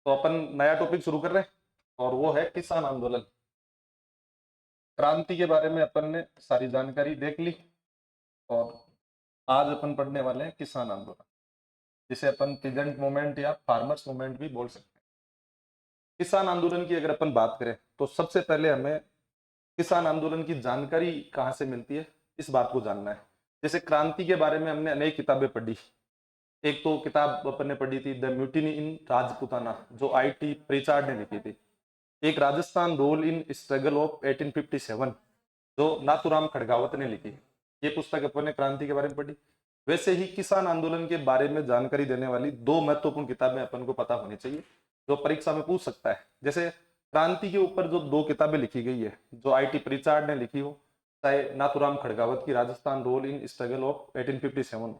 तो अपन नया टॉपिक शुरू कर रहे हैं और वो है किसान आंदोलन। क्रांति के बारे में अपन ने सारी जानकारी देख ली और आज अपन पढ़ने वाले हैं किसान आंदोलन, जिसे अपन पीजेंट मूवमेंट या फार्मर्स मूवमेंट भी बोल सकते हैं। किसान आंदोलन की अगर अपन बात करें तो सबसे पहले हमें किसान आंदोलन की जानकारी कहाँ से मिलती है इस बात को जानना है। जैसे क्रांति के बारे में हमने अनेक किताबें पढ़ी। एक तो किताब अपन ने पढ़ी थी द म्यूटिनी इन राजपूताना, जो आईटी प्रिचार्ड ने लिखी थी। एक Rajasthan role in struggle of 1857, जो नाथूराम खड़गावत ने लिखी। ये पुस्तक अपन ने क्रांति के बारे में पढ़ी। वैसे ही किसान आंदोलन के बारे में जानकारी देने वाली दो महत्वपूर्ण किताबें अपन को पता होनी चाहिए, जो परीक्षा में पूछ सकता है। जैसे क्रांति के ऊपर जो दो किताबें लिखी गई है, जो आईटी प्रिचार्ड ने लिखी हो, चाहे नाथूराम खड़गावत की Rajasthan role in struggle of 1857,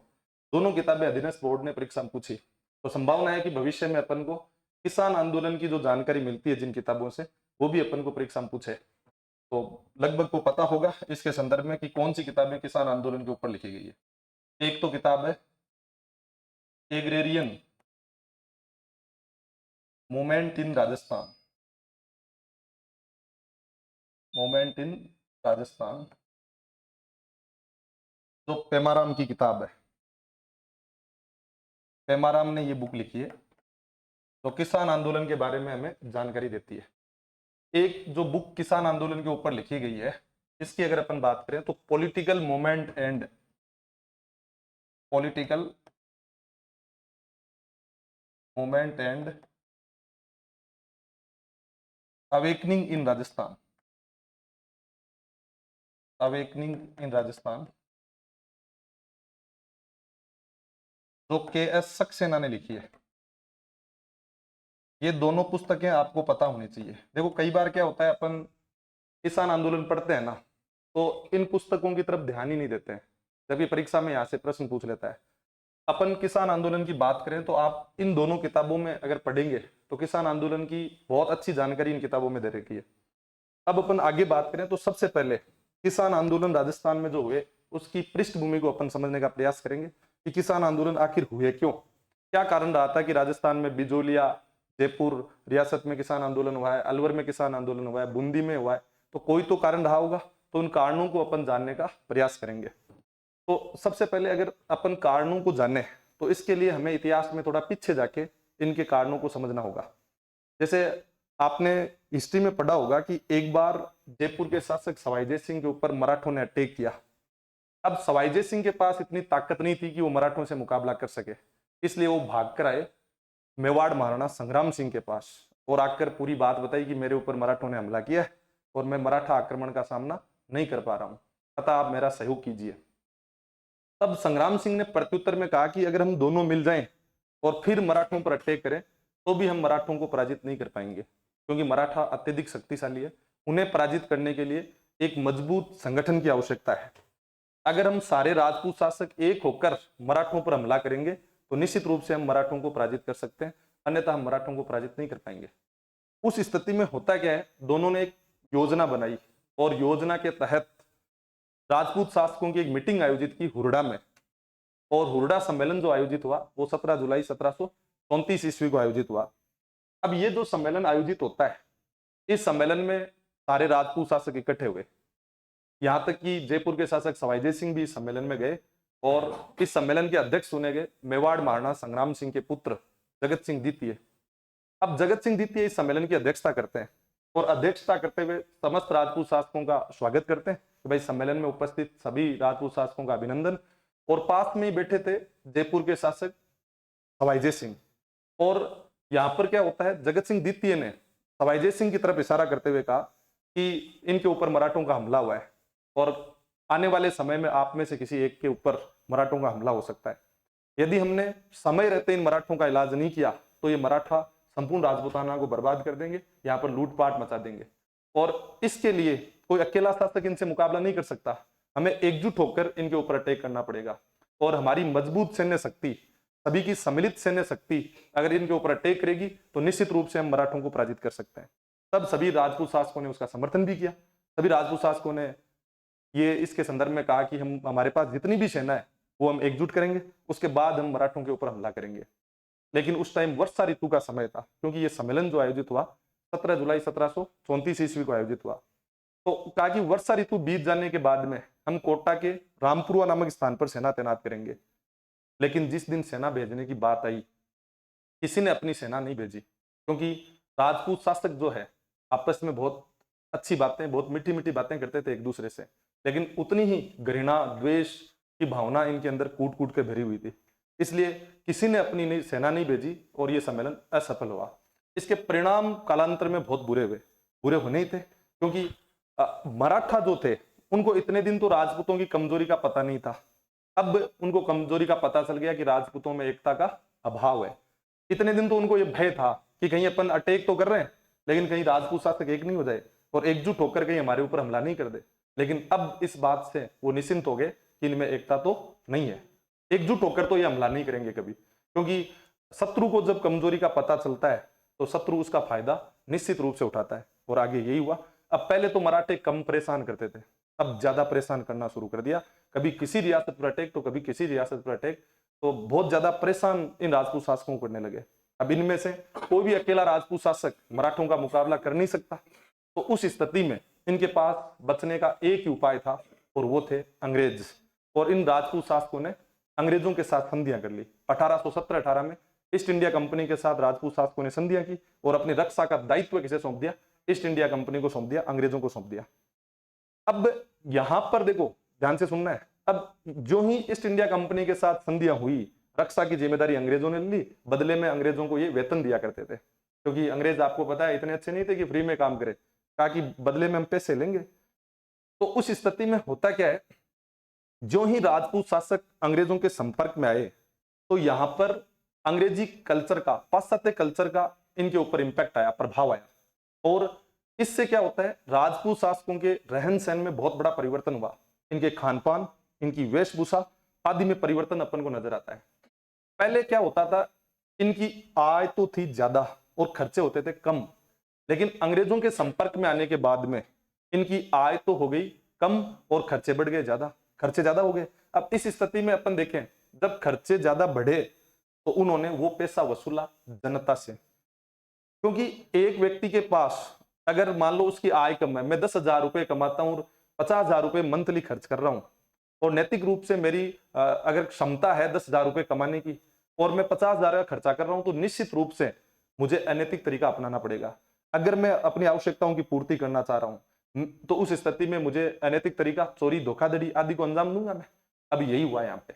दोनों किताबें अधीनस्थ बोर्ड ने परीक्षा में पूछी। तो संभावना है कि भविष्य में अपन को किसान आंदोलन की जो जानकारी मिलती है जिन किताबों से, वो भी अपन को परीक्षा में पूछे। तो लगभग को पता होगा इसके संदर्भ में कि कौन सी किताबें किसान आंदोलन के ऊपर लिखी गई है। एक तो किताब है agrarian movement in Rajasthan, movement in Rajasthan, जो पेमाराम की किताब है। पेमाराम ने ये बुक लिखी है, तो किसान आंदोलन के बारे में हमें जानकारी देती है। एक जो बुक किसान आंदोलन के ऊपर लिखी गई है, इसकी अगर अपन बात करें तो political movement and political movement and awakening in Rajasthan, awakening in Rajasthan, जो के.एस. सक्सेना ने लिखी है। ये दोनों पुस्तकें आपको पता होनी चाहिए। देखो कई बार क्या होता है, अपन किसान आंदोलन पढ़ते हैं ना, तो इन पुस्तकों की तरफ ध्यान ही नहीं देते हैं, जबकि परीक्षा में यहाँ से प्रश्न पूछ लेता है। अपन किसान आंदोलन की बात करें तो आप इन दोनों किताबों में अगर पढ़ेंगे तो किसान आंदोलन की बहुत अच्छी जानकारी इन किताबों में दे रखी है। अब अपन आगे बात करें तो सबसे पहले किसान आंदोलन राजस्थान में जो हुए उसकी पृष्ठभूमि को अपन समझने का प्रयास करेंगे कि किसान आंदोलन आखिर हुए क्यों, क्या कारण रहा था कि राजस्थान में बिजोलिया, जयपुर रियासत में किसान आंदोलन हुआ है, अलवर में किसान आंदोलन हुआ है, बूंदी में हुआ है। तो कोई तो कारण रहा होगा, तो उन कारणों को अपन जानने का प्रयास करेंगे। तो सबसे पहले अगर अपन कारणों को जाने तो इसके लिए हमें इतिहास में थोड़ा पीछे जाके इनके कारणों को समझना होगा। जैसे आपने हिस्ट्री में पढ़ा होगा कि एक बार जयपुर के शासक सवाई जय सिंह के ऊपर मराठों ने अटैक किया। अब सवाई जय सिंह के पास इतनी ताकत नहीं थी कि वो मराठों से मुकाबला कर सके, इसलिए वो भाग कर आए मेवाड़ महाराणा संग्राम सिंह के पास और आकर पूरी बात बताई कि मेरे ऊपर मराठों ने हमला किया है और मैं मराठा आक्रमण का सामना नहीं कर पा रहा हूं, अतः आप मेरा सहयोग कीजिए। तब संग्राम सिंह ने प्रत्युत्तर में कहा कि अगर हम दोनों मिल जाएं और फिर मराठों पर अटैक करें तो भी हम मराठों को पराजित नहीं कर पाएंगे, क्योंकि मराठा अत्यधिक शक्तिशाली है। उन्हें पराजित करने के लिए एक मजबूत संगठन की आवश्यकता है। अगर हम सारे राजपूत शासक एक होकर मराठों पर हमला करेंगे तो निश्चित रूप से हम मराठों को पराजित कर सकते हैं, अन्यथा हम मराठों को पराजित नहीं कर पाएंगे। उस स्थिति में होता क्या है, दोनों ने एक योजना बनाई और योजना के तहत राजपूत शासकों की एक मीटिंग आयोजित की हुरडा में। और हुरडा सम्मेलन जो आयोजित हुआ वो 17 जुलाई 1734 ईस्वी को आयोजित हुआ। अब ये जो सम्मेलन आयोजित होता है, इस सम्मेलन में सारे राजपूत शासक इकट्ठे हुए, यहाँ तक कि जयपुर के शासक सवाई जय सिंह भी इस सम्मेलन में गए और इस सम्मेलन के अध्यक्ष चुने गए मेवाड़ महाराणा संग्राम सिंह के पुत्र जगत सिंह द्वितीय। अब जगत सिंह द्वितीय इस सम्मेलन की अध्यक्षता करते हैं और अध्यक्षता करते हुए समस्त राजपूत शासकों का स्वागत करते हैं कि भाई सम्मेलन में उपस्थित सभी राजपूत शासकों का अभिनंदन। और पास में ही बैठे थे जयपुर के शासक सवाई जय सिंह। और यहाँ पर क्या होता है, जगत सिंह द्वितीय ने सवाई जय सिंह की तरफ इशारा करते हुए कहा कि इनके ऊपर मराठों का हमला हुआ है और आने वाले समय में आप में से किसी एक के ऊपर मराठों का हमला हो सकता है। यदि हमने समय रहते इन मराठों का इलाज नहीं किया तो ये मराठा संपूर्ण राजपूताना को बर्बाद कर देंगे, यहाँ पर लूटपाट मचा देंगे। और इसके लिए कोई अकेला शासक इनसे मुकाबला नहीं कर सकता, हमें एकजुट होकर इनके ऊपर अटैक करना पड़ेगा। और हमारी मजबूत सैन्य शक्ति, सभी की सम्मिलित सैन्य शक्ति अगर इनके ऊपर अटैक करेगी तो निश्चित रूप से हम मराठों को पराजित कर सकते हैं। तब सभी राजपूत शासकों ने उसका समर्थन भी किया। सभी राजपूत शासकों ने ये इसके संदर्भ में कहा कि हम हमारे पास जितनी भी सेना है वो हम एकजुट करेंगे, उसके बाद हम मराठों के ऊपर हमला करेंगे। लेकिन उस टाइम वर्षा ऋतु का समय था, क्योंकि ये सम्मेलन जो आयोजित हुआ 17 जुलाई 1734 ईस्वी को आयोजित हुआ। तो कहा कि वर्षा ऋतु बीत जाने के बाद में हम कोटा के रामपुरा नामक स्थान पर सेना तैनात करेंगे। लेकिन जिस दिन सेना भेजने की बात आई, किसी ने अपनी सेना नहीं भेजी, क्योंकि राजपूत शासक जो है आपस में बहुत अच्छी बातें, बहुत मीठी मीठी बातें करते थे एक दूसरे से, लेकिन उतनी ही घृणा द्वेष की भावना इनके अंदर कूट कूट के भरी हुई थी। इसलिए किसी ने अपनी सेना नहीं भेजी और ये सम्मेलन असफल हुआ। इसके परिणाम कालांतर में बहुत बुरे हुए, बुरे होने ही थे, क्योंकि मराठा जो थे उनको इतने दिन तो राजपूतों की कमजोरी का पता नहीं था। अब उनको कमजोरी का पता चल गया कि राजपूतों में एकता का अभाव है। इतने दिन तो उनको ये भय था कि कहीं अपन अटैक तो कर रहे हैं, लेकिन कहीं राजपूत शासक एक नहीं हो जाए और एकजुट होकर कहीं हमारे ऊपर हमला नहीं कर दे। लेकिन अब इस बात से वो निश्चिंत हो गए कि इनमें एकता तो नहीं है, एकजुट होकर तो ये हमला नहीं करेंगे कभी, क्योंकि शत्रु को जब कमजोरी का पता चलता है तो शत्रु उसका फायदा निश्चित रूप से उठाता है। और आगे यही हुआ। अब पहले तो मराठे कम परेशान करते थे, अब ज्यादा परेशान करना शुरू कर दिया। कभी किसी रियासत पर अटैक तो कभी किसी रियासत पर अटैक, तो बहुत ज्यादा परेशान इन राजपूत शासकों को करने लगे। अब इनमें से कोई भी अकेला राजपूत शासक मराठों का मुकाबला कर नहीं सकता। तो उस स्थिति में इनके पास बचने का एक ही उपाय था और वो थे अंग्रेज। और इन राजपूत शासकों ने अंग्रेजों के साथ संधियां कर ली। 1817-18 में ईस्ट इंडिया कंपनी के साथ राजपूत शासकों ने संधियां की और अपनी रक्षा का दायित्व किसे सौंप दिया? ईस्ट इंडिया कंपनी को सौंप दिया, अंग्रेजों को सौंप दिया। अब यहां पर देखो, ध्यान से सुनना है। अब जो ही ईस्ट इंडिया कंपनी के साथ संधियां हुई, रक्षा की जिम्मेदारी अंग्रेजों ने ली, बदले में अंग्रेजों को ये वेतन दिया करते थे, क्योंकि अंग्रेज आपको पता है इतने अच्छे नहीं थे कि फ्री में काम करे, कहा कि बदले में हम पैसे लेंगे। तो उस स्थिति में होता क्या है, जो ही राजपूत शासक अंग्रेजों के संपर्क में आए तो यहां पर अंग्रेजी कल्चर का, पाश्चात्य कल्चर का इनके ऊपर इंपैक्ट आया, प्रभाव आया। और इससे क्या होता है, राजपूत शासकों के रहन सहन में बहुत बड़ा परिवर्तन हुआ। इनके खान पान, इनकी वेशभूषा आदि में परिवर्तन अपन को नजर आता है। पहले क्या होता था, इनकी आय तो थी ज्यादा और खर्चे होते थे कम, लेकिन अंग्रेजों के संपर्क में आने के बाद में इनकी आय तो हो गई कम और खर्चे बढ़ गए ज्यादा, खर्चे ज्यादा हो गए। अब इस स्थिति में अपन देखें, जब खर्चे ज्यादा बढ़े तो उन्होंने वो पैसा वसूला जनता से, क्योंकि एक व्यक्ति के पास अगर मान लो उसकी आय कम है, मैं 10,000 रुपए कमाता हूं और 50,000 रुपए मंथली खर्च कर रहा हूं, और नैतिक रूप से मेरी अगर क्षमता है 10,000 रुपए कमाने की और मैं 50,000 का खर्चा कर रहा हूं, तो निश्चित रूप से मुझे अनैतिक तरीका अपनाना पड़ेगा। अगर मैं अपनी आवश्यकताओं की पूर्ति करना चाह रहा हूं तो उस स्थिति में मुझे अनैतिक तरीका, चोरी, धोखाधड़ी आदि को अंजाम दूंगा मैं। अब यही हुआ यहाँ पे।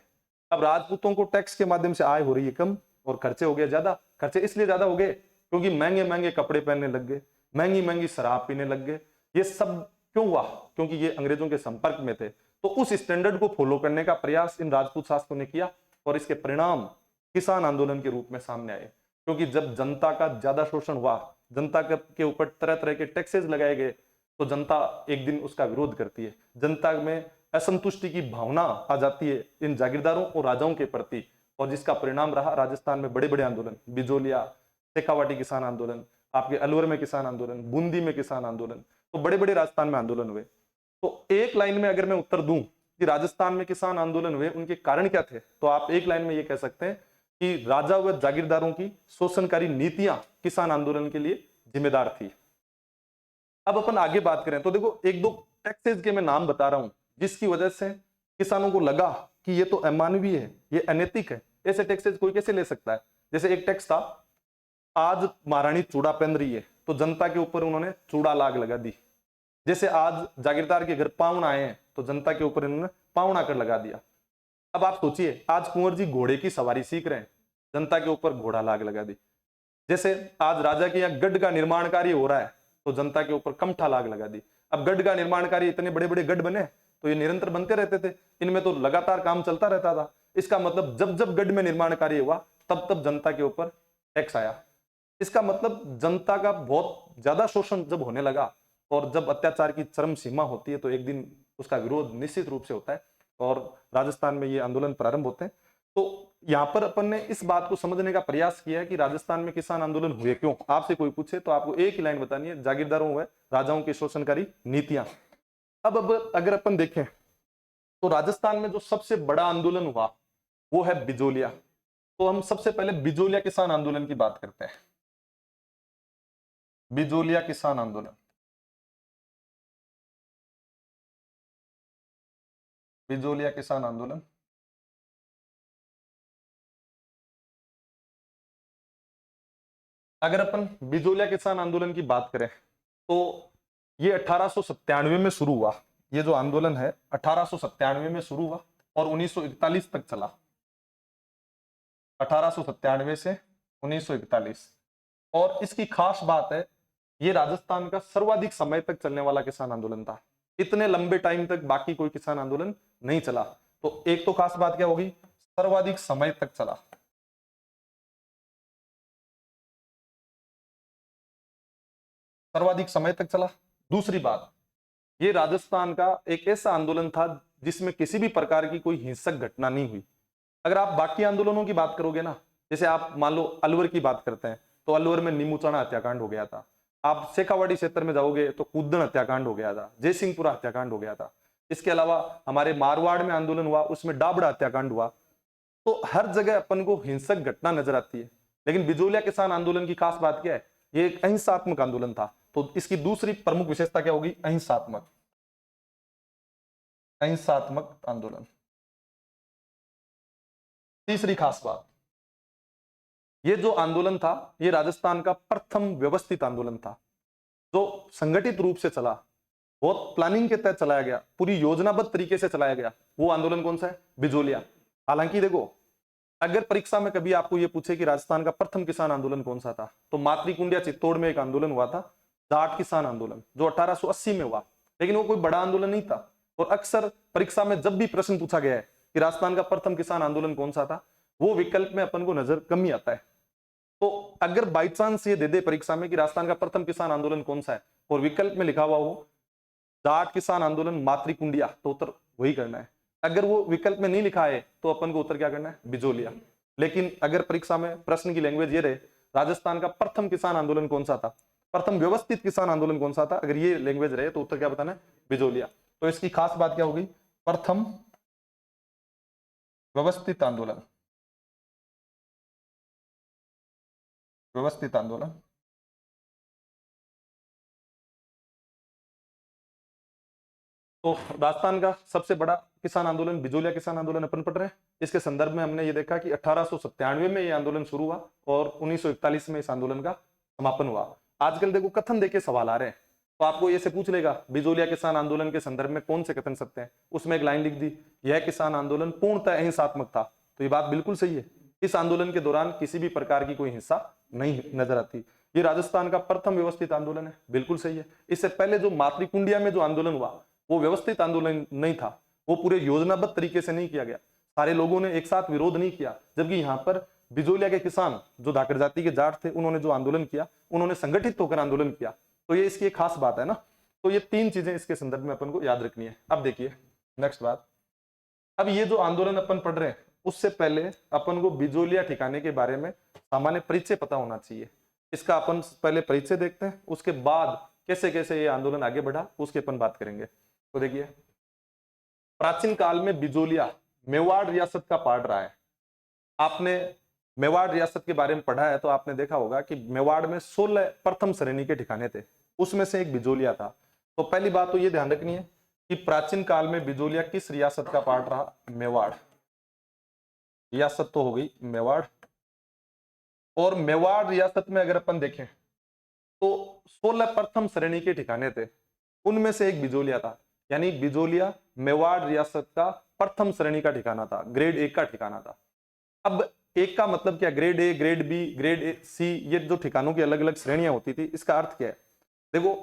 अब राजपूतों को टैक्स के माध्यम से आय हो रही है कम और खर्चे हो गए ज्यादा। खर्चे इसलिए ज्यादा हो गए क्योंकि महंगे महंगे कपड़े पहनने लग गए, महंगी महंगी शराब पीने लग गए। ये सब क्यों हुआ? क्योंकि ये अंग्रेजों के संपर्क में थे। तो उस स्टैंडर्ड को फॉलो करने का प्रयास इन राजपूत शासकों ने किया और इसके परिणाम किसान आंदोलन के रूप में सामने आए। क्योंकि जब जनता का ज्यादा शोषण हुआ, जनता के ऊपर तरह तरह के टैक्सेस लगाए गए, तो जनता एक दिन उसका विरोध करती है। जनता में असंतुष्टि की भावना आ जाती है इन जागीरदारों और राजाओं के प्रति, और जिसका परिणाम रहा राजस्थान में बड़े बड़े आंदोलन, बिजोलिया, शेखावाटी किसान आंदोलन, आपके अलवर में किसान आंदोलन, बूंदी में किसान आंदोलन। तो बड़े बड़े राजस्थान में आंदोलन हुए। तो एक लाइन में अगर मैं उत्तर दूं कि राजस्थान में किसान आंदोलन हुए, उनके कारण क्या थे, तो आप एक लाइन में ये कह सकते हैं कि राजा व जागीरदारों की शोषणकारी नीतियां किसान आंदोलन के लिए जिम्मेदार थी। अब अपन आगे बात करें तो देखो, एक दो टैक्सेस के मैं नाम बता रहा हूं जिसकी वजह से किसानों को लगा कि ये तो अमानवीय है, ये अनैतिक है, ऐसे टैक्सेस कोई कैसे ले सकता है। जैसे एक टैक्स था, आज महारानी चूड़ा पहन रही है तो जनता के ऊपर उन्होंने चूड़ा लाग लगा दी। जैसे आज जागीरदार के घर पाउन आए हैं तो जनता के ऊपर इन्होंने पाउन कर लगा दिया। अब आप सोचिए, आज कुंवर जी घोड़े की सवारी सीख रहे हैं, जनता के ऊपर घोड़ा लाग लगा दी। जैसे आज राजा के यहाँ गढ़ का निर्माण कार्य हो रहा है तो जनता के ऊपर कमठा लाग लगा दी। अब गढ़ का निर्माण कार्य, इतने बड़े बड़े गढ़ बने तो ये निरंतर बनते रहते थे, इनमें तो लगातार काम चलता रहता था। इसका मतलब जब जब गढ़ में निर्माण कार्य हुआ तब तब जनता के ऊपर टैक्स आया। इसका मतलब जनता का बहुत ज्यादा शोषण जब होने लगा और जब अत्याचार की चरम सीमा होती है तो एक दिन उसका विरोध निश्चित रूप से होता है और राजस्थान में ये आंदोलन प्रारंभ होते हैं। तो यहाँ पर अपन ने इस बात को समझने का प्रयास किया है कि राजस्थान में किसान आंदोलन हुए क्यों। आपसे कोई पूछे तो आपको एक ही लाइन बतानी है, जागीरदारों व राजाओं की शोषणकारी नीतियां। अब अगर अपन देखें तो राजस्थान में जो सबसे बड़ा आंदोलन हुआ वो है बिजोलिया। तो हम सबसे पहले बिजोलिया किसान आंदोलन की बात करते हैं। बिजोलिया किसान आंदोलन, बिजोलिया किसान आंदोलन अगर अपन बिजोलिया किसान आंदोलन की बात करें तो ये 1897 में शुरू हुआ। ये जो आंदोलन है 1897 में शुरू हुआ और 1941 तक चला। 1897 से 1941। और इसकी खास बात है, ये राजस्थान का सर्वाधिक समय तक चलने वाला किसान आंदोलन था। इतने लंबे टाइम तक बाकी कोई किसान आंदोलन नहीं चला। तो एक तो खास बात क्या होगी, सर्वाधिक समय तक चला। सर्वाधिक समय तक चला। दूसरी बात, ये राजस्थान का एक ऐसा आंदोलन था जिसमें किसी भी प्रकार की कोई हिंसक घटना नहीं हुई। अगर आप बाकी आंदोलनों की बात करोगे ना, जैसे आप मान लो अलवर की बात करते हैं तो अलवर में नीमूचाना हत्याकांड हो गया था। आप शेखावाड़ी क्षेत्र में जाओगे तो कुद्दन हत्याकांड हो गया था, जयसिंहपुरा हत्याकांड हो गया था। इसके अलावा हमारे मारवाड़ में आंदोलन हुआ, उसमें डाबड़ा हत्याकांड हुआ। तो हर जगह अपन को हिंसक घटना नजर आती है। लेकिन बिजोलिया किसान आंदोलन की खास बात क्या है, ये एक अहिंसात्मक आंदोलन था। तो इसकी दूसरी प्रमुख विशेषता क्या होगी, अहिंसात्मक, अहिंसात्मक आंदोलन। तीसरी खास बात, ये जो आंदोलन था ये राजस्थान का प्रथम व्यवस्थित आंदोलन था जो संगठित रूप से चला, बहुत प्लानिंग के तहत चलाया गया, पूरी योजनाबद्ध तरीके से चलाया गया। वो आंदोलन कौन सा है, बिजोलिया। हालांकि देखो, अगर परीक्षा में कभी आपको ये पूछे कि राजस्थान का प्रथम किसान आंदोलन कौन सा था, तो मातृकुंडिया चित्तौड़ में एक आंदोलन हुआ था, जाट किसान आंदोलन, जो 1880 में हुआ। लेकिन वो कोई बड़ा आंदोलन नहीं था। और अक्सर परीक्षा में जब भी प्रश्न पूछा गया है कि राजस्थान का प्रथम किसान आंदोलन कौन सा था, वो विकल्प में अपन को नजर कम ही आता है। तो अगर बाई चांस ये दे दे परीक्षा में कि राजस्थान का प्रथम किसान आंदोलन कौन सा है और विकल्प में लिखा हुआ हो जाट किसान आंदोलन मातृकुंडिया, तो उत्तर वही करना है। अगर वो विकल्प में नहीं लिखा है तो अपन को उत्तर क्या करना है, बिजोलिया। लेकिन अगर परीक्षा में प्रश्न की लैंग्वेज ये रहे राजस्थान का प्रथम किसान आंदोलन कौन सा था, प्रथम व्यवस्थित किसान आंदोलन कौन सा था, अगर ये लैंग्वेज रहे तो उत्तर क्या बताना है, बिजोलिया। तो इसकी खास बात क्या होगी, प्रथम व्यवस्थित आंदोलन, व्यवस्थित आंदोलन। तो राजस्थान का सबसे बड़ा किसान आंदोलन बिजोलिया किसान आंदोलन अपन पढ़ रहे हैं। इसके संदर्भ में हमने ये देखा कि 1897 में ये आंदोलन शुरू हुआ और 1941 में इस आंदोलन का समापन हुआ। आजकल देखो कथन देके सवाल आ रहे हैं, तो आपको ये से पूछ लेगा बिजोलिया किसान आंदोलन के संदर्भ में कौन से कथन सत्य हैं। उसमें एक लाइन लिख दी, यह किसान आंदोलन पूर्णतः अहिंसात्मक था। तो ये बात बिल्कुल सही है। इस आंदोलन के दौरान किसी भी प्रकार की कोई हिंसा नहीं नजर आती। ये राजस्थान का प्रथम व्यवस्थित आंदोलन है, बिल्कुल सही है। इससे पहले जो मातृकुंडिया में जो आंदोलन हुआ वो व्यवस्थित आंदोलन नहीं था, वो पूरे योजनाबद्ध तरीके से नहीं किया गया, सारे लोगों ने एक साथ विरोध नहीं किया। जबकि यहाँ पर बिजोलिया के किसान जो धाकड़ जाति के जाट थे, उन्होंने जो आंदोलन किया, उन्होंने संगठित होकर आंदोलन किया। तो ये इसकी एक खास बात है ना। तो ये तीन चीजें इसके संदर्भ में अपन को याद रखनी है। अब देखिए नेक्स्ट बात, अब ये जो आंदोलन अपन पढ़ रहे हैं उससे पहले अपन को बिजोलिया ठिकाने के बारे में सामान्य परिचय पता होना चाहिए। इसका अपन पहले परिचय देखते हैं, उसके बाद कैसे कैसे ये आंदोलन आगे बढ़ा उसके अपन बात करेंगे। तो देखिए, प्राचीन काल में बिजोलिया मेवाड़ रियासत का पार्ट रहा है। आपने मेवाड़ रियासत के बारे में पढ़ा है तो आपने देखा होगा कि मेवाड़ में 16 प्रथम श्रेणी के ठिकाने थे, उसमें से एक बिजोलिया था। तो पहली बात तो ये ध्यान रखनी है कि प्राचीन काल में बिजोलिया किस रियासत का पार्ट रहा, मेवाड़ रियासत तो हो गई मेवाड़। और मेवाड़ रियासत में अगर अपन देखें तो 16 प्रथम श्रेणी के ठिकाने थे, उनमें से एक बिजोलिया था। यानी बिजोलिया मेवाड़ रियासत का प्रथम श्रेणी का ठिकाना था, ग्रेड 1 का ठिकाना था। अब एक का मतलब क्या, grade A, grade B, grade C, ये जो ठिकानों की अलग अलग श्रेणियां होती थी, इसका अर्थ क्या है। देखो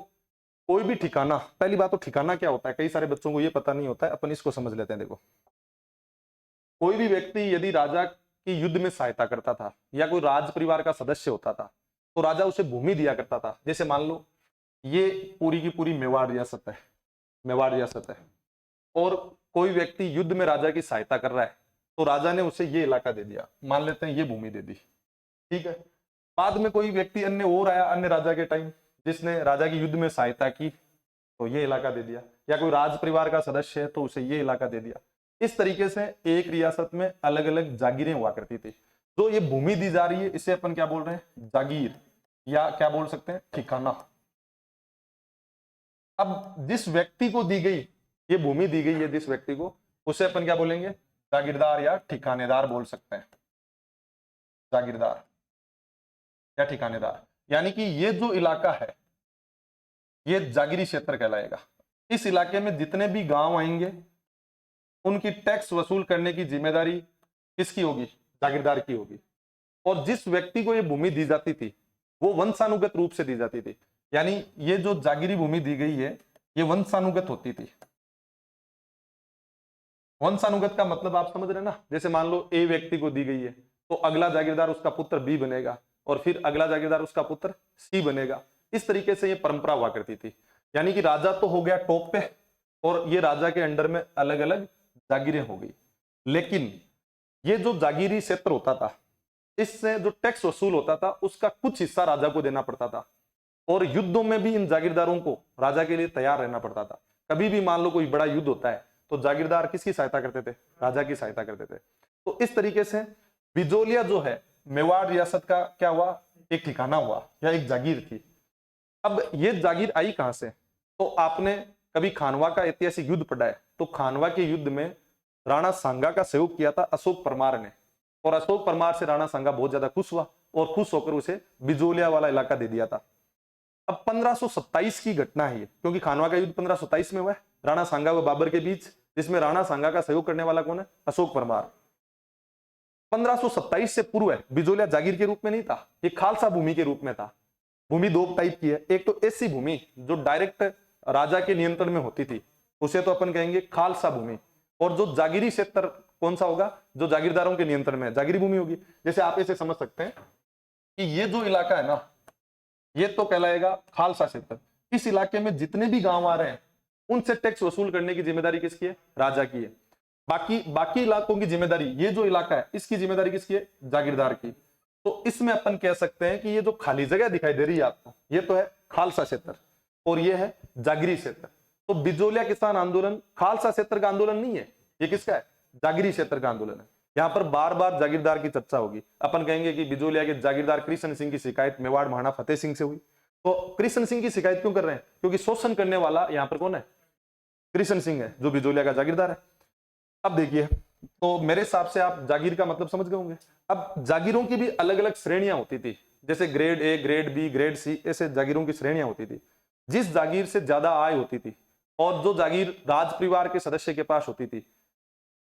कोई भी ठिकाना, पहली बात तो ठिकाना क्या होता है, कई सारे बच्चों को ये पता नहीं होता है, अपन इसको समझ लेते हैं। देखो कोई भी व्यक्ति यदि राजा की युद्ध में सहायता करता था या कोई राज परिवार का सदस्य होता था तो राजा उसे भूमि दिया करता था। जैसे मान लो ये पूरी की पूरी मेवाड़ रियासत है, मेवाड़ रियासत है, और कोई व्यक्ति युद्ध में राजा की सहायता कर रहा है तो राजा ने उसे ये इलाका दे दिया, मान लेते हैं ये भूमि दे दी, ठीक है। बाद में कोई व्यक्ति अन्य और आया अन्य राजा के टाइम जिसने राजा की युद्ध में सहायता की तो ये इलाका दे दिया, या कोई राज परिवार का सदस्य है तो उसे ये इलाका दे दिया। इस तरीके से एक रियासत में अलग अलग जागीरें हुआ करती थी। जो ये भूमि दी जा रही है इसे अपन क्या बोल रहे हैं, जागीर, या क्या बोल सकते हैं, ठिकाना। अब जिस व्यक्ति को दी गई ये भूमि दी गई है, जिस व्यक्ति को, उसे अपन क्या बोलेंगे, जागीरदार या ठिकानेदार बोल सकते हैं, जागीरदार या ठिकानेदार। यानी कि ये जो इलाका है ये जागीरी क्षेत्र कहलाएगा। इस इलाके में जितने भी गांव आएंगे उनकी टैक्स वसूल करने की जिम्मेदारी किसकी होगी, जागीरदार की होगी। और जिस व्यक्ति को ये भूमि दी जाती थी वो वंशानुगत रूप से दी जाती थी। यानी ये जो जागीरी भूमि दी गई है ये वंशानुगत होती थी। वंशानुगत का मतलब आप समझ रहे हैं ना, जैसे मान लो ए व्यक्ति को दी गई है तो अगला जागीरदार उसका पुत्र बी बनेगा और फिर अगला जागीरदार उसका पुत्र सी बनेगा। इस तरीके से ये परंपरा हुआ करती थी। यानी कि राजा तो हो गया टॉप पे और ये राजा के अंडर में अलग अलग जागीरें हो गई। लेकिन ये जो जागीरी क्षेत्र होता था इससे जो टैक्स वसूल होता था उसका कुछ हिस्सा राजा को देना पड़ता था। और युद्धों में भी इन जागीरदारों को राजा के लिए तैयार रहना पड़ता था। कभी भी मान लो कोई बड़ा युद्ध होता है तो जागीरदार किसकी सहायता करते थे, राजा की सहायता करते थे। तो इस तरीके से बिजोलिया जो है मेवाड़ रियासत का क्या हुआ, एक ठिकाना हुआ या एक जागीर थी। अब ये जागीर आई कहां से, तो आपने कभी खानवा का ऐतिहासिक युद्ध पढ़ा है तो खानवा के युद्ध में राणा सांगा का सहयोग किया था अशोक परमार ने। और अशोक परमार से राणा सांगा बहुत ज्यादा खुश हुआ और खुश होकर उसे बिजोलिया वाला इलाका दे दिया था। अब 1527 की घटना है ये, क्योंकि खानवा का युद्ध 1527 में हुआ है राणा सांगा व बाबर के बीच, जिसमें राणा सांगा का सहयोग करने वाला कौन है, अशोक परमार। 1527 से पूर्व है बिजोलिया जागीर के रूप में नहीं था, ये खालसा भूमि के रूप में था। भूमि दो टाइप की है, एक तो ऐसी भूमि जो डायरेक्ट राजा के नियंत्रण में होती थी उसे तो अपन कहेंगे खालसा भूमि, और जो जागीरी क्षेत्र कौन सा होगा, जो जागीरदारों के नियंत्रण में जागीरी भूमि होगी। जैसे आप इसे समझ सकते हैं कि ये जो इलाका है ना ये तो कहलाएगा खालसा क्षेत्र। इस इलाके में जितने भी गांव आ रहे हैं उनसे टैक्स वसूल करने की जिम्मेदारी किसकी है, राजा की है। बाकी इलाकों की जिम्मेदारी, ये जो इलाका है इसकी जिम्मेदारी किसकी है, जागीरदार की। तो इसमें अपन कह सकते हैं कि ये जो खाली जगह दिखाई दे रही है आपको ये तो है खालसा क्षेत्र और ये है जागीरी क्षेत्र। तो बिजोलिया किसान आंदोलन खालसा क्षेत्र का आंदोलन नहीं है, ये किसका है, जागीरी क्षेत्र का आंदोलन है। यहाँ पर बार बार जागीरदार की चर्चा होगी। अपन कहेंगे कि बिजोलिया के जागीरदार कृष्ण सिंह की शिकायत मेवाड़ महाराणा फतेह सिंह से हुई। तो कृष्ण सिंह की शिकायत क्यों कर रहे हैं, क्योंकि शोषण करने वाला यहाँ पर कौन है, कृष्ण सिंह है जो बिजोलिया का जागीरदार है। अब देखिए तो मेरे हिसाब से आप जागीर का मतलब समझ गए होंगे। अब जागीरों की भी अलग अलग श्रेणियां होती थी, जैसे grade A, grade B, grade C, ऐसे जागीरों की श्रेणियां होती थी। जिस जागीर से ज्यादा आय होती थी और जो जागीर राज परिवार के सदस्य के पास होती थी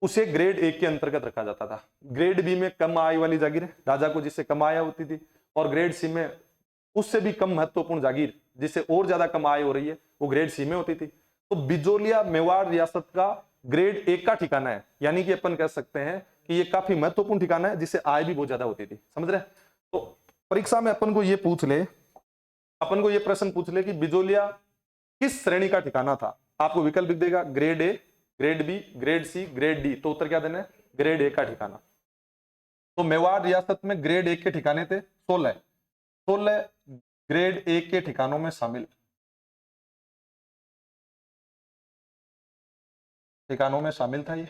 उसे ग्रेड ए के अंतर्गत रखा जाता था। ग्रेड बी में कम आय वाली जागीर राजा को जिससे कम आय होती थी, और ग्रेड सी में उससे भी कम महत्वपूर्ण जागीर जिससे और ज्यादा कम आय हो रही है वो ग्रेड सी में होती थी। तो बिजोलिया मेवाड़ रियासत का ग्रेड ए का ठिकाना है, यानी कि अपन कह सकते हैं कि ये काफी महत्वपूर्ण ठिकाना है जिससे आय भी बहुत ज्यादा होती थी, समझ रहे हैं। तो परीक्षा में अपन को ये पूछ ले, अपन को ये प्रश्न पूछ ले कि बिजोलिया किस श्रेणी का ठिकाना था, आपको विकल्प लिख देगा grade A, grade B, grade C, grade D. तो उत्तर क्या देना है, ग्रेड ए का ठिकाना। तो मेवाड़ रियासत में ग्रेड ए के ठिकाने थे 16 ग्रेड ए के ठिकानों में शामिल, था ये।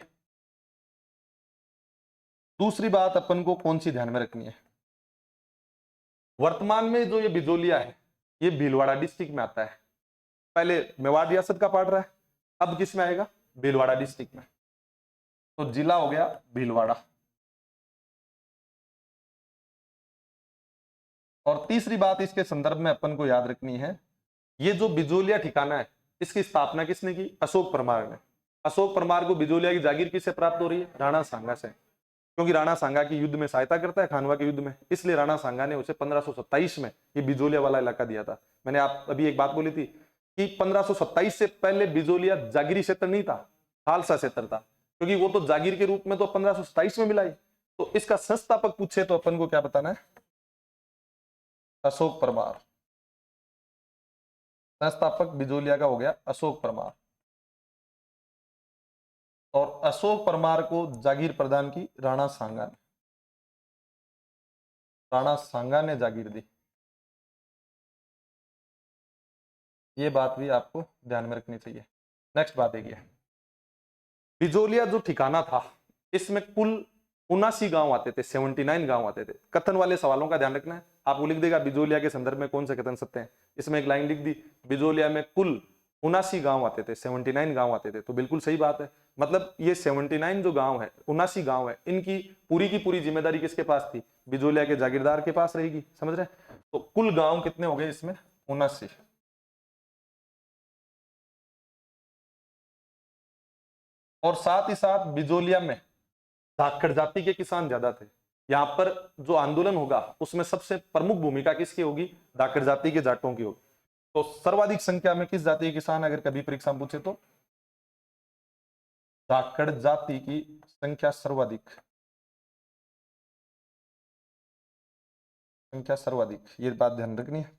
दूसरी बात अपन को कौन सी ध्यान में रखनी है, वर्तमान में जो ये बिजोलिया है ये भीलवाड़ा डिस्ट्रिक्ट में आता है। पहले मेवाड़ रियासत का पार्ट रहा है, अब किस में आएगा, भीलवाड़ा डिस्ट्रिक्ट में। तो जिला हो गया भीलवाड़ा। और तीसरी बात इसके संदर्भ में अपन को याद रखनी है, ये जो बिजोलिया ठिकाना है इसकी स्थापना किसने की, अशोक परमार ने। अशोक परमार को बिजोलिया की जागीर किससे प्राप्त हो रही है, राणा सांगा से, क्योंकि राणा सांगा की युद्ध में सहायता करता है खानवा के युद्ध में, इसलिए राणा सांगा ने उसे 1527 में ये बिजोलिया वाला इलाका दिया था। मैंने आप अभी एक बात बोली थी कि 1527 से पहले बिजोलिया जागीरी क्षेत्र नहीं था, खालसा क्षेत्र था, क्योंकि वो तो जागीर के रूप में तो 1527 में मिलाई। तो इसका संस्थापक पूछे तो अपन को क्या बताना है, अशोक परमार। संस्थापक बिजोलिया का हो गया अशोक परमार। और अशोक परमार को जागीर प्रदान की राणा सांगा ने, राणा सांगा ने जागीर दी। ये बात भी आपको ध्यान में रखनी चाहिए। नेक्स्ट बात देखिए, बिजोलिया जो ठिकाना था इसमें कुल 79 गांव आते थे, 79 गांव आते थे। कथन वाले सवालों का ध्यान रखना है। आपको लिख देगा बिजोलिया के संदर्भ में कौन से कथन सत्य हैं। इसमें एक लाइन लिख दी, बिजोलिया में कुल 79 गांव आते थे, 79 गांव आते थे, तो बिल्कुल सही बात है। मतलब ये 79 जो गांव है, 79 गांव है, इनकी की पूरी जिम्मेदारी किसके पास थी? बिजोलिया के जागीरदार के पास रहेगी। समझ रहे हैं? तो कुल गांव कितने हो गए इसमें? 79। और साथ ही साथ बिजोलिया में धाकड़ जाति के किसान ज्यादा थे। यहाँ पर जो आंदोलन होगा उसमें सबसे प्रमुख भूमिका किसकी होगी? धाकड़ जाति के जाटों की होगी। तो सर्वाधिक संख्या में किस जाति के किसान, अगर कभी परीक्षा में पूछे तो धाकड़ जाति की संख्या सर्वाधिक, संख्या सर्वाधिक, ये बात ध्यान रखनी है।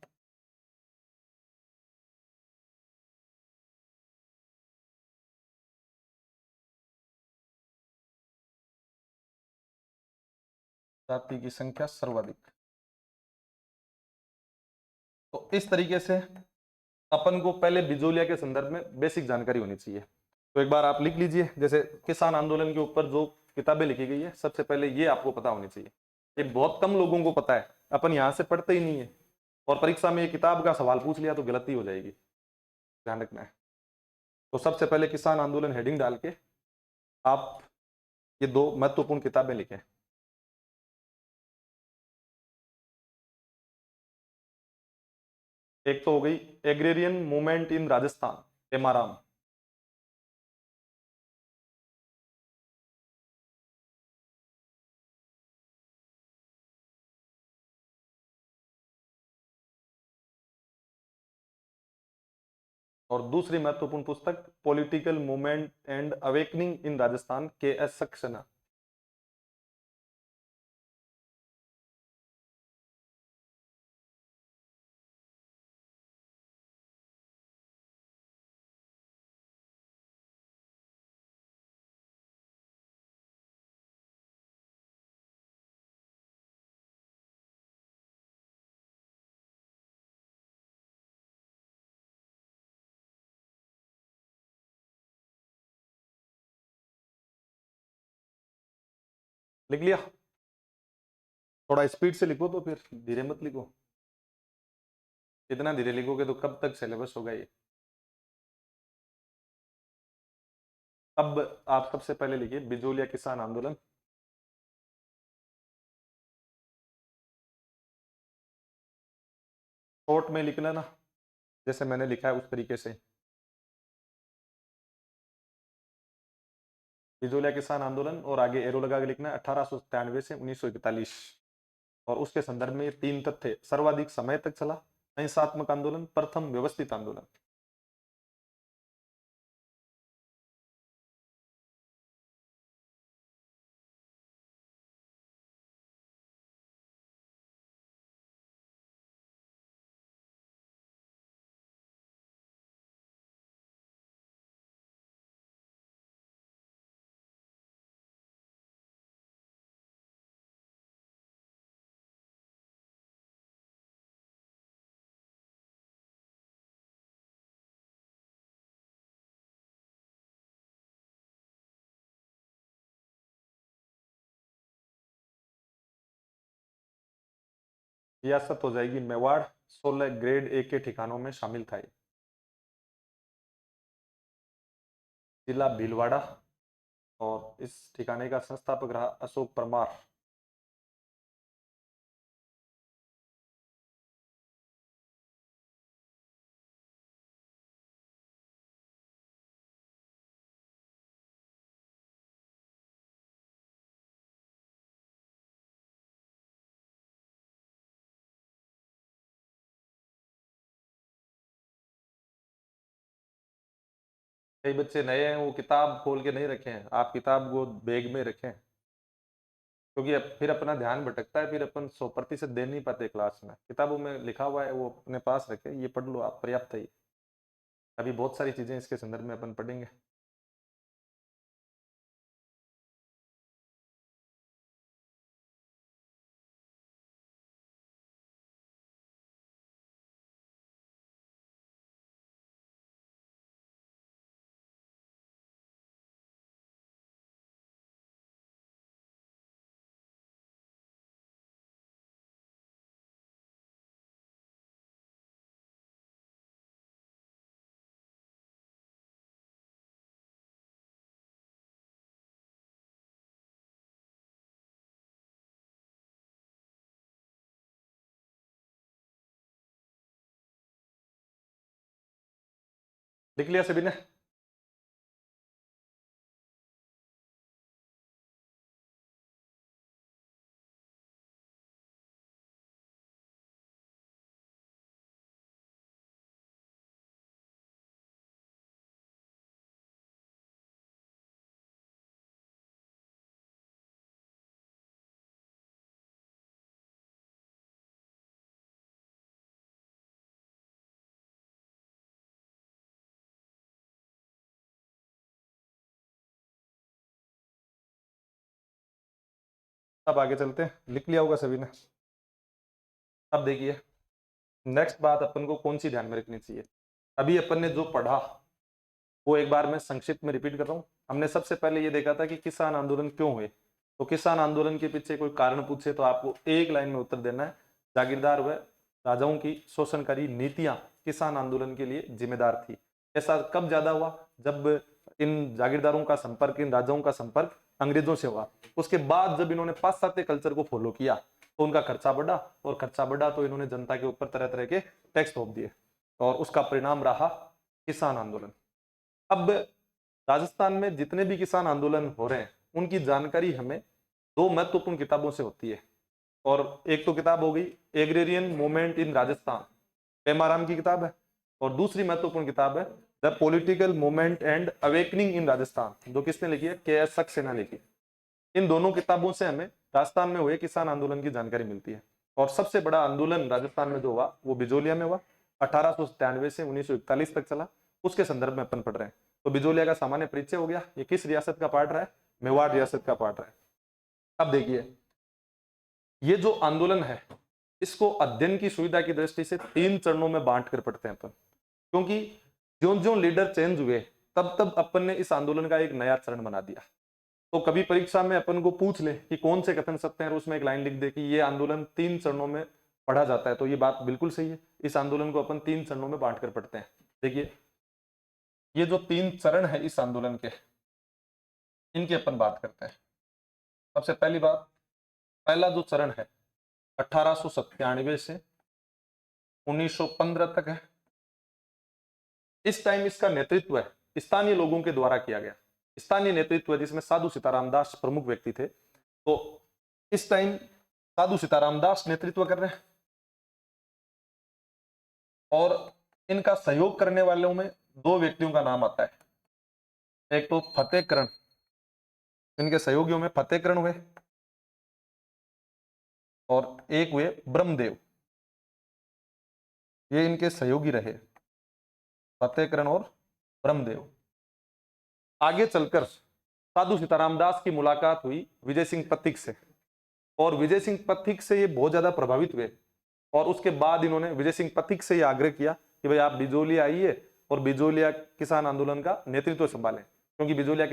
जाति की संख्या सर्वाधिक। तो इस तरीके से अपन को पहले बिजोलिया के संदर्भ में बेसिक जानकारी होनी चाहिए। तो एक बार आप लिख लीजिए, जैसे किसान आंदोलन के ऊपर जो किताबें लिखी गई है, सबसे पहले ये आपको पता होनी चाहिए। ये बहुत कम लोगों को पता है, अपन यहाँ से पढ़ते ही नहीं है, और परीक्षा में ये किताब का सवाल पूछ लिया तो गलती हो जाएगी, ध्यान रखना है। तो सबसे पहले किसान आंदोलन हेडिंग डाल के आप ये दो महत्वपूर्ण किताबें लिखें। एक तो हो गई एग्रेरियन मूवमेंट इन राजस्थान, एमाराम। और दूसरी महत्वपूर्ण पुस्तक political movement and awakening in Rajasthan, के एस सक्सेना। लिख लिया? थोड़ा स्पीड से लिखो, तो फिर धीरे मत लिखो। इतना धीरे लिखोगे तो कब तक सिलेबस होगा ये। अब आप सबसे पहले लिखिए बिजोलिया किसान आंदोलन। शॉर्ट में लिख लेना, जैसे मैंने लिखा है उस तरीके से। बिजोलिया किसान आंदोलन और आगे एरो लगा के लिखना है 1893 से 1941। और उसके संदर्भ में ये तीन तथ्य: सर्वाधिक समय तक चला, अहिंसात्मक आंदोलन, प्रथम व्यवस्थित आंदोलन। रियासत हो जाएगी मेवाड़, 16 ग्रेड ए के ठिकानों में शामिल था ये। जिला भीलवाड़ा, और इस ठिकाने का संस्थापक रहा अशोक परमार। कई बच्चे नए हैं, वो किताब खोल के नहीं रखे हैं। आप किताब को बैग में रखें, क्योंकि फिर अपना ध्यान भटकता है, फिर अपन 100% दे नहीं पाते क्लास में। किताबों में लिखा हुआ है वो अपने पास रखे, ये पढ़ लो आप, पर्याप्त है ये। अभी बहुत सारी चीजें इसके संदर्भ में अपन पढ़ेंगे। लिख लिया सभी ने? अब आगे चलते हैं, लिख लिया होगा सभी ने। अब देखिए नेक्स्ट बात अपन को कौन सी ध्यान में रखनी चाहिए। अभी अपन ने जो पढ़ा वो एक बार मैं संक्षिप्त में रिपीट कर रहा हूँ। हमने सबसे पहले ये देखा था कि किसान आंदोलन क्यों हुए। तो किसान आंदोलन के पीछे कोई कारण पूछे तो आपको एक लाइन में उत्तर देना है, जागीरदार व राजाओं की शोषणकारी नीतियां किसान आंदोलन के लिए जिम्मेदार थी। ऐसा कब ज्यादा हुआ? जब इन जागीरदारों का संपर्क, इन राजाओं का संपर्क अंग्रेजों से हुआ। उसके बाद जब इन्होंने पाश्चात्य कल्चर को फॉलो किया तो उनका खर्चा बढ़ा, और खर्चा बढ़ा तो इन्होंने जनता के ऊपर तरह तरह के टैक्स थोप दिए, और उसका परिणाम रहा किसान आंदोलन। अब राजस्थान में जितने भी किसान आंदोलन हो रहे हैं उनकी जानकारी हमें दो महत्वपूर्ण किताबों से होती है। और एक तो किताब हो गई agrarian movement in Rajasthan, Pemaram की किताब है, और दूसरी महत्वपूर्ण किताब है the political movement and awakening in Rajasthan, जो किसने लिखी है? के.एस. सक्सेना लिखी। इन दोनों किताबों से हमें राजस्थान में हुए किसान आंदोलन की जानकारी मिलती है। और सबसे बड़ा आंदोलन राजस्थान में जो हुआ वो बिजोलिया में हुआ, 1897 से 1941 तक चला। उसके संदर्भ में अपन पढ़ रहे हैं। तो बिजोलिया का सामान्य परिचय हो गया। ये किस रियासत का पार्ट रहा है? मेवाड़ रियासत का पार्ट रहा है। अब देखिए ये जो आंदोलन है इसको अध्ययन की सुविधा की दृष्टि से 3 चरणों में बांट कर पढ़ते हैं अपन, क्योंकि ज्यों ज्यों लीडर चेंज हुए तब तब अपन ने इस आंदोलन का एक नया चरण बना दिया। तो कभी परीक्षा में अपन को पूछ ले कि कौन से कथन सत्य हैं और उसमें एक लाइन लिख दे कि ये आंदोलन 3 चरणों में पढ़ा जाता है, तो ये बात बिल्कुल सही है। इस आंदोलन को अपन 3 चरणों में बांट कर पढ़ते हैं। देखिए ये जो 3 चरण है इस आंदोलन के, इनकी अपन बात करते हैं। सबसे पहली बात, पहला जो चरण है 1897 से 1915 तक है। इस टाइम इसका नेतृत्व है स्थानीय लोगों के द्वारा किया गया। स्थानीय नेतृत्व है जिसमें साधु सीताराम दास प्रमुख व्यक्ति थे। तो इस टाइम साधु सीताराम दास नेतृत्व कर रहे हैं, और इनका सहयोग करने वालों में 2 व्यक्तियों का नाम आता है। एक तो फतेहकरण, इनके सहयोगियों में फतेहकरण हुए, और एक हुए ब्रह्मदेव, ये इनके सहयोगी रहे, फतेहकरण और ब्रह्मदेव। आगे चलकर साधु सीताराम दास की मुलाकात हुई विजय सिंह पथिक से, और विजय सिंह पथिक से ये बहुत ज्यादा प्रभावित हुए, और उसके बाद इन्होंने विजय सिंह पथिक से ये आग्रह किया कि भाई आप बिजोलिया आइए और बिजोलिया किसान आंदोलन का नेतृत्व संभालें, क्योंकि बिजोलिया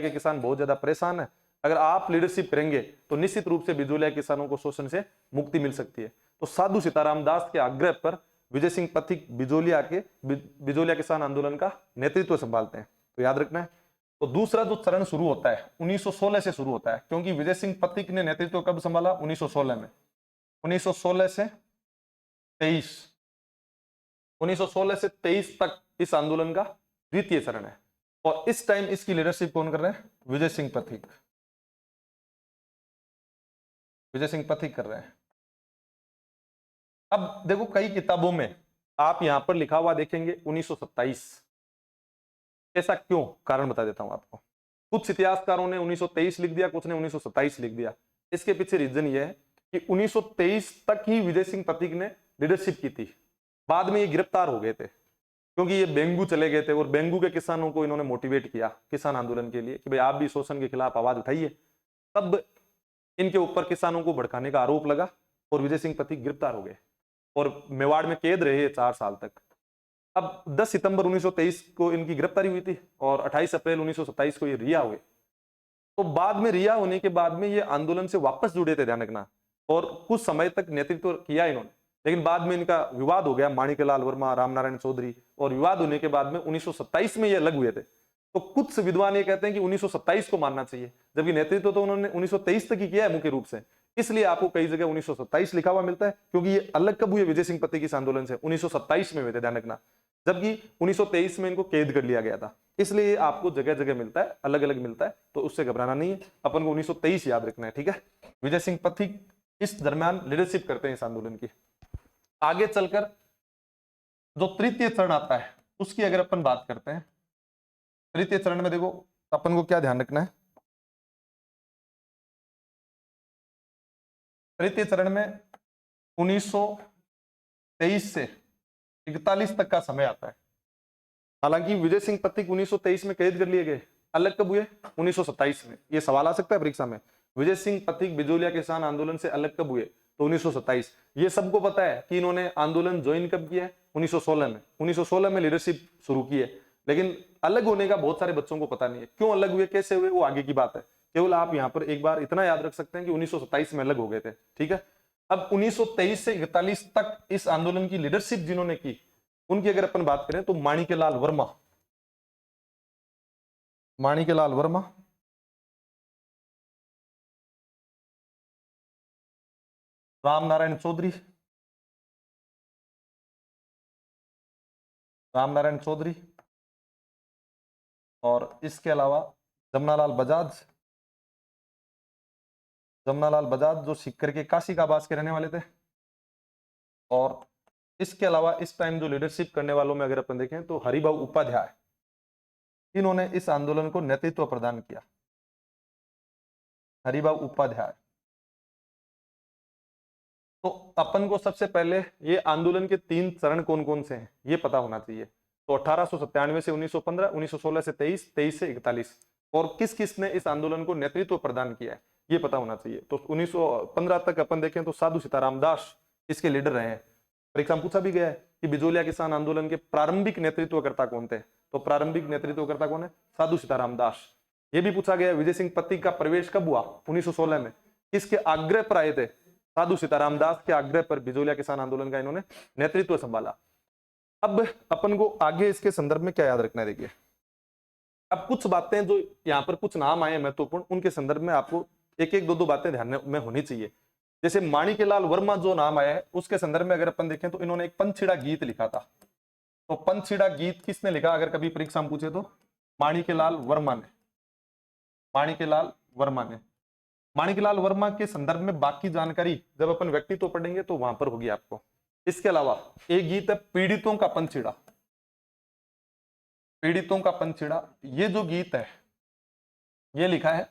के किसान बहुत ज्यादा परेशान है। अगर आप लीडरशिप करेंगे तो निश्चित रूप से बिजोलिया किसानों को शोषण से मुक्ति मिल सकती है। तो साधु सीताराम दास के आग्रह पर विजय सिंह पथिक बिजोलिया किसान आंदोलन का नेतृत्व संभालते हैं। तो याद रखना है। तो दूसरा जो चरण शुरू होता है 1916 से शुरू होता है, क्योंकि विजय सिंह पथिक ने नेतृत्व कब संभाला? 1916 में। 1916 से 23, 1916 से 23 तक इस आंदोलन का द्वितीय चरण है, और इस टाइम इसकी लीडरशिप कौन कर रहे हैं? विजय सिंह पथिक। विजय सिंह पथिक कर रहे हैं। अब देखो कई किताबों में आप यहां पर लिखा हुआ देखेंगे 1927। ऐसा क्यों? कारण बता देता हूं आपको। कुछ इतिहासकारों ने 1923 लिख दिया, कुछ ने 1927 लिख दिया। इसके पीछे रीजन यह है कि 1923 तक ही विजय सिंह पथिक ने लीडरशिप की थी। बाद में ये गिरफ्तार हो गए थे, क्योंकि ये बेंगू चले गए थे, और बेंगू के किसानों को इन्होंने मोटिवेट किया किसान आंदोलन के लिए कि भाई आप भी शोषण के खिलाफ आवाज उठाइए। तब इनके ऊपर किसानों को भड़काने का आरोप लगा, और विजय सिंह पथिक गिरफ्तार हो गए, और मेवाड़ में कैद रहे 4 साल तक। अब 10 सितंबर 1923 को इनकी गिरफ्तारी हुई थी, और 28 अप्रैल 1927 को ये रिहा हुए। तो बाद में रिहा होने के बाद में ये आंदोलन से वापस जुड़े थे, ध्यान रखना, और कुछ समय तक नेतृत्व किया इन्होंने। लेकिन बाद में इनका विवाद हो गया, माणिकलाल वर्मा, रामनारायण चौधरी, और विवाद होने के बाद में 1927 में ये अलग हुए थे। तो कुछ विद्वान ये कहते हैं कि 1927 को मानना चाहिए, जबकि नेतृत्व तो उन्होंने 1923 तक ही किया है मुख्य रूप से। इसलिए आपको कई जगह 1927 लिखा हुआ मिलता है, क्योंकि ये अलग कब हुए विजय सिंह पथिक इस आंदोलन से? 1927 में हुए थे, ध्यान रखना। जबकि 1923 में इनको कैद कर लिया गया था। इसलिए आपको जगह जगह मिलता है, अलग अलग मिलता है, तो उससे घबराना नहीं है। अपन को 1923 याद रखना है, ठीक है। विजय सिंह पथिक इस दरमियान लीडरशिप करते हैं इस आंदोलन की। आगे चलकर जो तृतीय चरण आता है उसकी अगर अपन बात करते हैं, तृतीय चरण में देखो अपन को क्या ध्यान रखना है। तृतीय चरण में 1923 से 41 तक का समय आता है। हालांकि विजय सिंह पथिक 1923 में कैद कर लिए गए, अलग कब हुए? 1927 में। ये सवाल आ सकता है परीक्षा में, विजय सिंह पथिक बिजोलिया किसान आंदोलन से अलग कब हुए? तो 1927। ये सबको पता है कि इन्होंने आंदोलन ज्वाइन कब किया है? 1916 में। 1916 में लीडरशिप शुरू की है, लेकिन अलग होने का बहुत सारे बच्चों को पता नहीं है। क्यों अलग हुए, कैसे हुए, वो आगे की बात है। केवल आप यहाँ पर एक बार इतना याद रख सकते हैं कि 1927 में अलग हो गए थे, ठीक है। अब 1923 से 41 तक इस आंदोलन की लीडरशिप जिन्होंने की, उनकी अगर अपन बात करें तो माणिक्यलाल वर्मा, माणिक्यलाल वर्मा, राम नारायण चौधरी, राम नारायण चौधरी, और इसके अलावा जमनालाल बजाज, जमनालाल बजाज जो सीकर के काशी का आवास के रहने वाले थे। और इसके अलावा इस टाइम जो लीडरशिप करने वालों में अगर अपन देखें तो हरिभाऊ उपाध्याय, इन्होंने इस आंदोलन को नेतृत्व प्रदान किया। हरिभाऊ उपाध्याय। तो अपन को सबसे पहले ये आंदोलन के 3 चरण कौन कौन से हैं ये पता होना चाहिए। तो 1897 से 1915, 1916 से 23, 23 से 41, और किस किस ने इस आंदोलन को नेतृत्व प्रदान किया है ये पता होना चाहिए। तो 1915 तक अपन देखें तो साधु सीताराम दास इसके लीडर रहे हैं। परीक्षा में पूछा भी गया है कि बिजोलिया किसान आंदोलन के प्रारंभिक नेतृत्वकर्ता कौन थे, तो प्रारंभिक नेतृत्वकर्ता कौन है? साधु सीताराम दास। ये भी पूछा गया विजय सिंह पथिक का प्रवेश कब हुआ? 1916 में। किसके आग्रह पर आए थे? साधु सीताराम दास के आग्रह पर बिजोलिया किसान आंदोलन का इन्होंने नेतृत्व संभाला। अब अपन को आगे इसके संदर्भ में क्या याद रखना है, देखिए अब कुछ बातें जो यहाँ पर कुछ नाम आए महत्वपूर्ण, उनके संदर्भ में आपको एक एक दो दो बातें ध्यान में होनी चाहिए। जैसे माणिक्यलाल वर्मा जो नाम आया है उसके संदर्भ में अगर अपन देखें तो इन्होंने एक पंछीड़ा गीत लिखा था। तो पंछीड़ा गीत किसने लिखा अगर कभी परीक्षा में पूछे तो? माणिक्यलाल वर्मा ने। माणिक्यलाल वर्मा ने। माणिक्यलाल वर्मा के संदर्भ में बाकी जानकारी जब अपन व्यक्तित्व पढ़ेंगे तो वहां पर होगी आपको। इसके अलावा एक गीत है पीड़ितों का पंछीड़ा, पीड़ितों का पंछीड़ा। ये जो गीत है ये लिखा है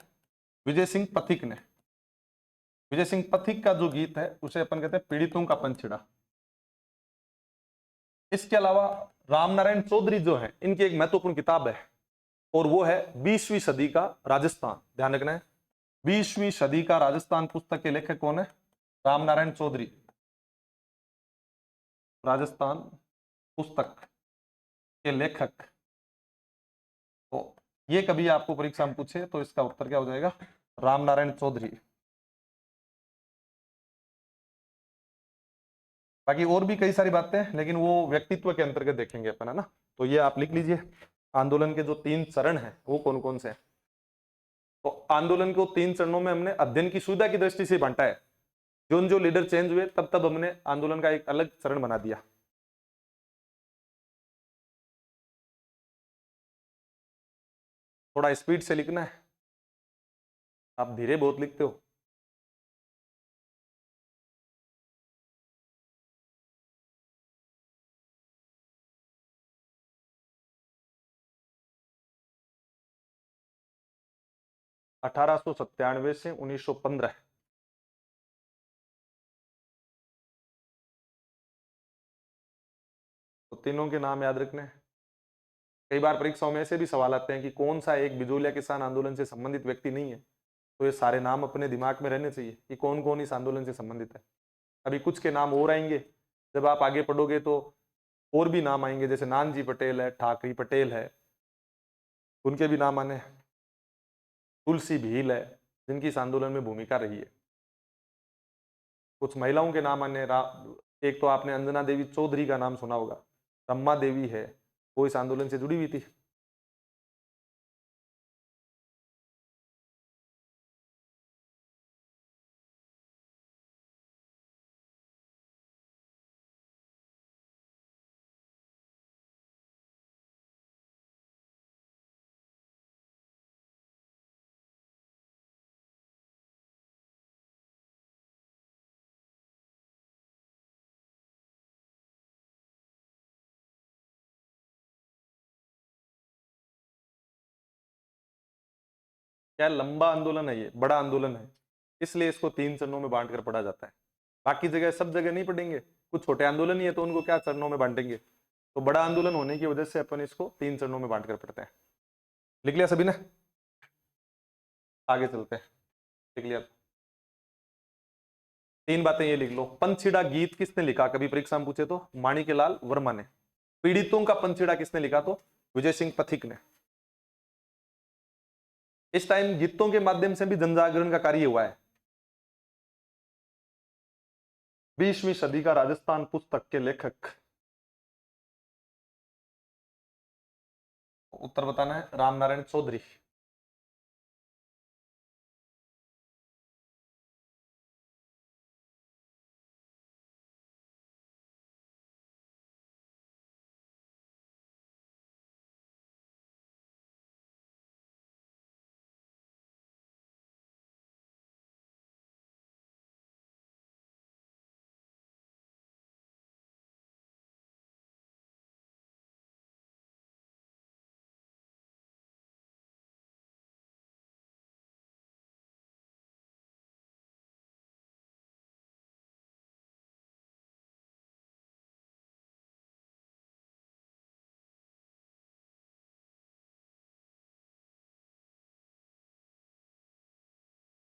विजय सिंह पथिक ने। विजय सिंह पथिक का जो गीत है उसे अपन कहते हैं पीड़ितों का पंछीड़ा। इसके अलावा रामनारायण चौधरी जो है इनकी एक महत्वपूर्ण किताब है और वो है 20वीं सदी का राजस्थान। ध्यान रखना है, 20वीं सदी का राजस्थान पुस्तक के लेखक कौन है? रामनारायण चौधरी। राजस्थान पुस्तक के लेखक। तो ये कभी आपको परीक्षा में पूछे तो इसका उत्तर क्या हो जाएगा? रामनारायण चौधरी। बाकी और भी कई सारी बातें हैं लेकिन वो व्यक्तित्व के अंतर्गत देखेंगे अपन, है ना। तो ये आप लिख लीजिए आंदोलन के जो 3 चरण हैं वो कौन कौन से हैं। तो आंदोलन को 3 चरणों में हमने अध्ययन की सुविधा की दृष्टि से बांटा है। जो लीडर चेंज हुए तब तब हमने आंदोलन का एक अलग चरण बना दिया। थोड़ा स्पीड से लिखना है, आप धीरे बहुत लिखते हो। अठारह से 1915। तो तीनों के नाम याद रखने हैं। कई बार परीक्षाओं में ऐसे भी सवाल आते हैं कि कौन सा एक बिजोलिया किसान आंदोलन से संबंधित व्यक्ति नहीं है। तो ये सारे नाम अपने दिमाग में रहने चाहिए कि कौन कौन इस आंदोलन से संबंधित है। अभी कुछ के नाम और आएंगे, जब आप आगे पढ़ोगे तो और भी नाम आएंगे, जैसे नानजी पटेल है, ठाकरी पटेल है, उनके भी नाम आने। तुलसी भील है जिनकी इस आंदोलन में भूमिका रही है। कुछ महिलाओं के नाम आने, एक तो आपने अंजना देवी चौधरी का नाम सुना होगा, रमा देवी है, वो इस आंदोलन से जुड़ी हुई थी। क्या लंबा आंदोलन है, ये बड़ा आंदोलन है, इसलिए इसको 3 चरणों में बांट कर पढ़ा जाता है। बाकी जगह सब जगह नहीं पढ़ेंगे, कुछ छोटे आंदोलन ही है तो उनको क्या चरणों में बांटेंगे। तो बड़ा आंदोलन होने की वजह से अपन इसको 3 चरणों में बांट कर पढ़ते हैं। लिख लिया सभी ने? आगे चलते हैं। लिख लिया? 3 बातें ये लिख लो। पंछीड़ा गीत किसने लिखा, कभी परीक्षा में पूछे तो माणिक्यलाल वर्मा ने। पीड़ितों का पंछीड़ा किसने लिखा, तो विजय सिंह पथिक ने। इस टाइम गीतों के माध्यम से भी जनजागरण का कार्य हुआ है। 20वीं सदी का राजस्थान पुस्तक के लेखक, उत्तर बताना है, रामनारायण चौधरी।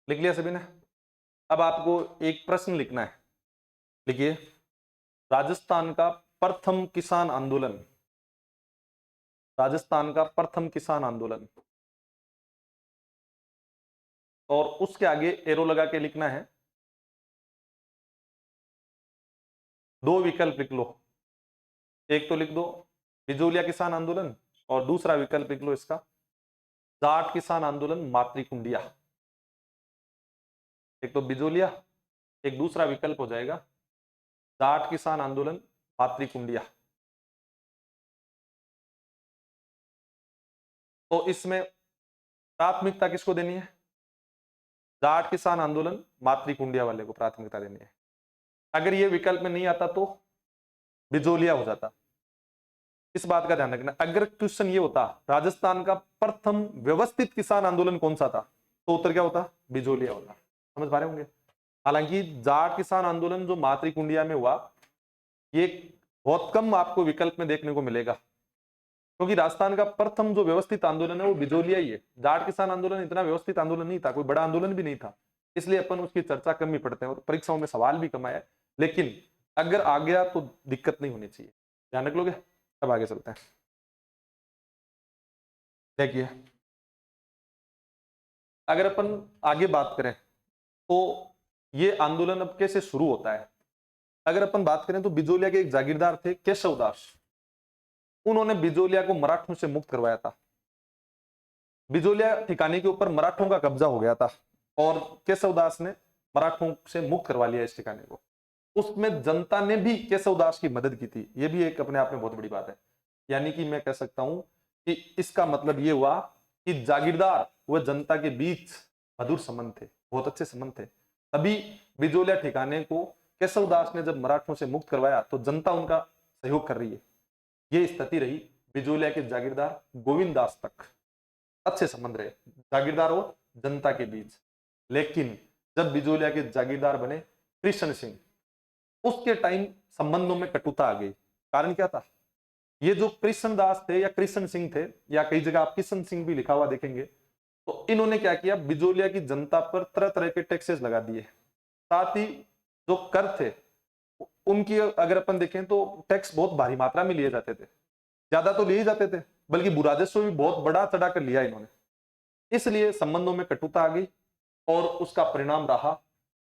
लिख लिया सभी ने? अब आपको एक प्रश्न लिखना है। लिखिए, राजस्थान का प्रथम किसान आंदोलन, राजस्थान का प्रथम किसान आंदोलन, और उसके आगे एरो लगा के लिखना है। 2 विकल्प लिख लो। एक तो लिख दो बिजोलिया किसान आंदोलन, और दूसरा विकल्प लिख लो इसका जाट किसान आंदोलन मातृकुंडिया। एक तो बिजोलिया, एक दूसरा विकल्प हो जाएगा जाट किसान आंदोलन मातृकुंडिया। तो इसमें प्राथमिकता किसको देनी है? जाट किसान आंदोलन मातृकुंडिया वाले को प्राथमिकता देनी है। अगर ये विकल्प में नहीं आता तो बिजोलिया हो जाता। इस बात का ध्यान रखना। अगर क्वेश्चन ये होता राजस्थान का प्रथम व्यवस्थित किसान आंदोलन कौन सा था, तो उत्तर क्या होता? बिजोलिया होता। समझ पा रहे होंगे? हालांकि जाट किसान आंदोलन जो मातृकुंडिया में हुआ, ये बहुत कम आपको विकल्प में देखने को मिलेगा, क्योंकि राजस्थान का प्रथम जो व्यवस्थित आंदोलन है वो बिजोलिया ही है। जाट किसान आंदोलन इतना व्यवस्थित आंदोलन नहीं था, कोई बड़ा आंदोलन भी नहीं था, इसलिए अपन उसकी चर्चा कम ही पढ़ते हैं और परीक्षाओं में सवाल भी कम आया। लेकिन अगर आ गया तो दिक्कत नहीं होनी चाहिए, ध्यान रख लोगे। अब आगे चलते हैं। देखिए, अगर अपन आगे बात करें तो ये आंदोलन अब कैसे शुरू होता है। अगर अपन बात करें तो बिजोलिया के एक जागीरदार थे केशव दास, उन्होंने बिजोलिया को मराठों से मुक्त करवाया था। बिजोलिया ठिकाने के ऊपर मराठों का कब्जा हो गया था और केशव दास ने मराठों से मुक्त करवा लिया इस ठिकाने को। उसमें जनता ने भी केशव दास की मदद की थी, यह भी एक अपने आप में बहुत बड़ी बात है। यानी कि मैं कह सकता हूं कि इसका मतलब यह हुआ कि जागीरदार व जनता के बीच मधुर संबंध थे, बहुत अच्छे संबंध थे। तभी बिजोलिया ठिकाने को केशव दास ने जब मराठों से मुक्त करवाया तो जनता उनका सहयोग कर रही है। ये स्थिति रही बिजोलिया के जागीरदार गोविंद दास तक, अच्छे संबंध रहे जागीरदार और जनता के बीच। लेकिन जब बिजोलिया के जागीरदार बने कृष्ण सिंह, उसके टाइम संबंधों में कटुता आ गई। कारण क्या था? ये जो कृष्ण दास थे या कृष्ण सिंह थे, या कई जगह आप किशन सिंह भी लिखा हुआ देखेंगे, तो इन्होंने क्या किया, बिजोलिया की जनता पर तरह तरह के टैक्सेस लगा दिए। साथ ही जो कर थे उनकी अगर अपन देखें तो टैक्स बहुत भारी मात्रा में लिए जाते थे, ज्यादा तो लिए जाते थे, बल्कि राजस्व भी बहुत बड़ा चढ़ा कर लिया इन्होंने। इसलिए संबंधों में कटुता आ गई और उसका परिणाम रहा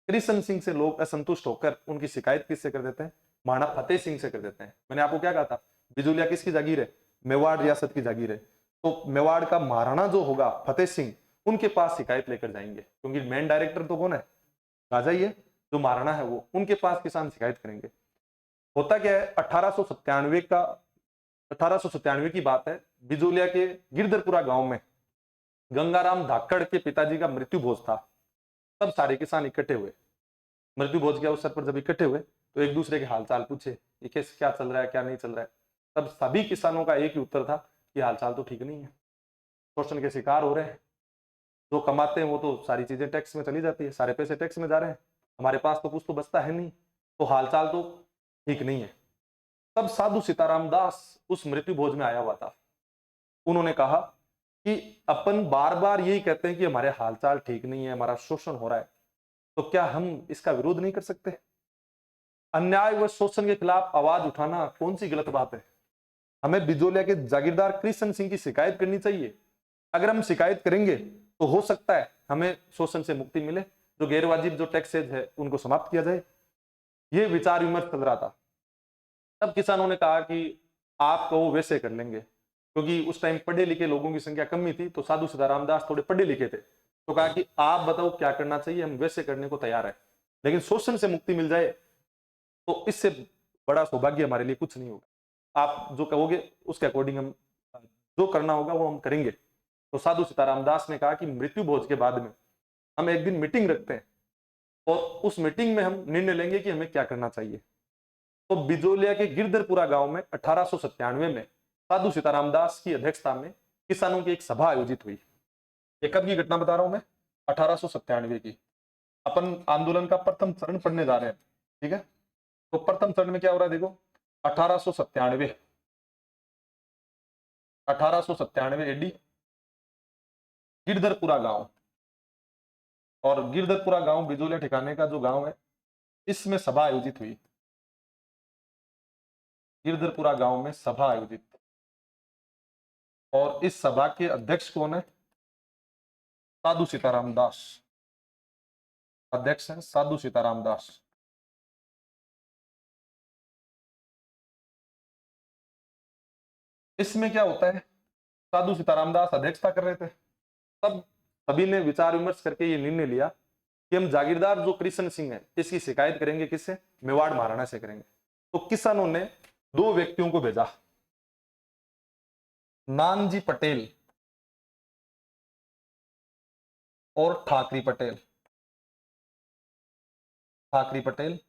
कृष्ण सिंह से लोग असंतुष्ट होकर उनकी शिकायत किससे कर देते हैं? महाराणा फतेह सिंह से कर देते हैं। मैंने आपको क्या कहा था, बिजोलिया किसकी जागीर है? मेवाड़ रियासत की जागीर है। तो मेवाड़ का महाराणा जो होगा फतेह सिंह, उनके पास शिकायत लेकर जाएंगे, क्योंकि मेन डायरेक्टर तो कौन है? राजा ही है। जो महाराणा है वो, उनके पास किसान शिकायत करेंगे। होता क्या है, 1897 की बात है, बिजोलिया के गिरधरपुरा गांव में गंगाराम धाकड़ के पिताजी का मृत्यु भोज था। तब सारे किसान इकट्ठे हुए, मृत्यु भोज के अवसर पर जब इकट्ठे हुए तो एक दूसरे के हालचाल पूछे, ये कैसे, क्या चल रहा है, क्या नहीं चल रहा है। तब सभी किसानों का एक ही उत्तर था कि हालचाल तो ठीक नहीं है, शोषण के शिकार हो रहे हैं। जो कमाते हैं वो तो सारी चीजें टैक्स में चली जाती है, सारे पैसे टैक्स में जा रहे हैं, हमारे पास तो कुछ तो बचता है नहीं, तो हालचाल तो ठीक नहीं है। तब साधु सीताराम दास उस मृत्यु भोज में आया हुआ था। उन्होंने कहा कि अपन बार बार यही कहते हैं कि हमारे हालचाल ठीक नहीं है, हमारा शोषण हो रहा है, तो क्या हम इसका विरोध नहीं कर सकते? अन्याय व शोषण के खिलाफ आवाज उठाना कौन सी गलत बात है? हमें बिजोलिया के जागीरदार कृष्ण सिंह की शिकायत करनी चाहिए। अगर हम शिकायत करेंगे तो हो सकता है हमें शोषण से मुक्ति मिले, जो गैरवाजिब जो टैक्सेज है उनको समाप्त किया जाए। ये विचार विमर्श चल रहा था। तब किसानों ने कहा कि आप वो वैसे कर लेंगे, क्योंकि उस टाइम पढ़े लिखे लोगों की संख्या कम ही थी, तो साधु सीताराम दास थोड़े पढ़े लिखे थे, तो कहा कि आप बताओ क्या करना चाहिए, हम वैसे करने को तैयार है, लेकिन शोषण से मुक्ति मिल जाए तो इससे बड़ा सौभाग्य हमारे लिए कुछ नहीं होगा। आप जो कहोगे उसके अकॉर्डिंग हम जो करना होगा वो हम करेंगे। तो साधु सीताराम दास ने कहा कि मृत्यु भोज के बाद में हम एक दिन मीटिंग रखते हैं और उस मीटिंग में हम निर्णय लेंगे कि हमें क्या करना चाहिए। तो बिजोलिया के गिरधरपुरा गांव में 1897 में साधु सीताराम दास की अध्यक्षता में किसानों की एक सभा आयोजित हुई। ये कब की घटना बता रहा हूं मैं? 1897 की। अपन आंदोलन का प्रथम चरण पढ़ने जा रहे हैं, ठीक है? तो प्रथम चरण में क्या हो रहा है देखो, 1897 एडी, गिरधरपुरा गांव, और गिरधरपुरा गांव बिजोलिया ठिकाने का जो गांव है, इसमें सभा आयोजित हुई। गिरधरपुरा गांव में सभा आयोजित, और इस सभा के अध्यक्ष कौन है? साधु सीताराम दास। अध्यक्ष हैं साधु सीताराम दास। इसमें क्या होता है, साधु सीताराम दास अध्यक्षता कर रहे थे। तब सभी ने विचार विमर्श करके ये निर्णय लिया कि हम जागीरदार जो कृष्ण सिंह है इसकी शिकायत करेंगे, किससे? मेवाड़ महाराणा से करेंगे। तो किसानों ने दो व्यक्तियों को भेजा, नानजी पटेल और ठाकरी पटेल। ठाकरी पटेल,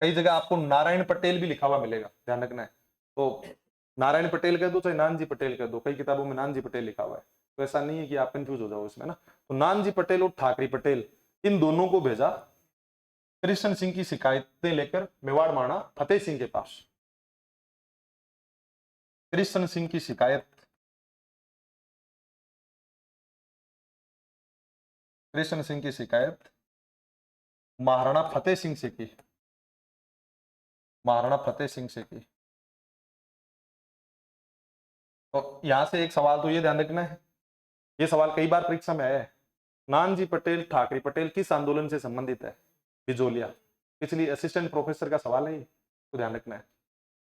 कई जगह आपको नारायण पटेल भी लिखा हुआ मिलेगा, ध्यान रखना है। तो नारायण पटेल कह दो चाहे नानजी पटेल कह दो, कई किताबों में नानजी पटेल लिखा हुआ है, तो ऐसा नहीं है कि आप कंफ्यूज हो जाओ इसमें ना। तो नानजी पटेल और ठाकरी पटेल, इन दोनों को भेजा कृष्ण सिंह की शिकायतें लेकर मेवाड़ महाराणा फतेह सिंह के पास। कृष्ण सिंह की शिकायत, कृष्ण सिंह की शिकायत महाराणा फतेह सिंह से की, महाराणा फतेह सिंह से की। तो यहां से एक सवाल तो ये ध्यान रखना है, ये सवाल कई बार परीक्षा में आया है, नानजी पटेल ठाकरे पटेल किस आंदोलन से संबंधित है? बिजोलिया। पिछली असिस्टेंट प्रोफेसर का सवाल है, तो ध्यान रखना है।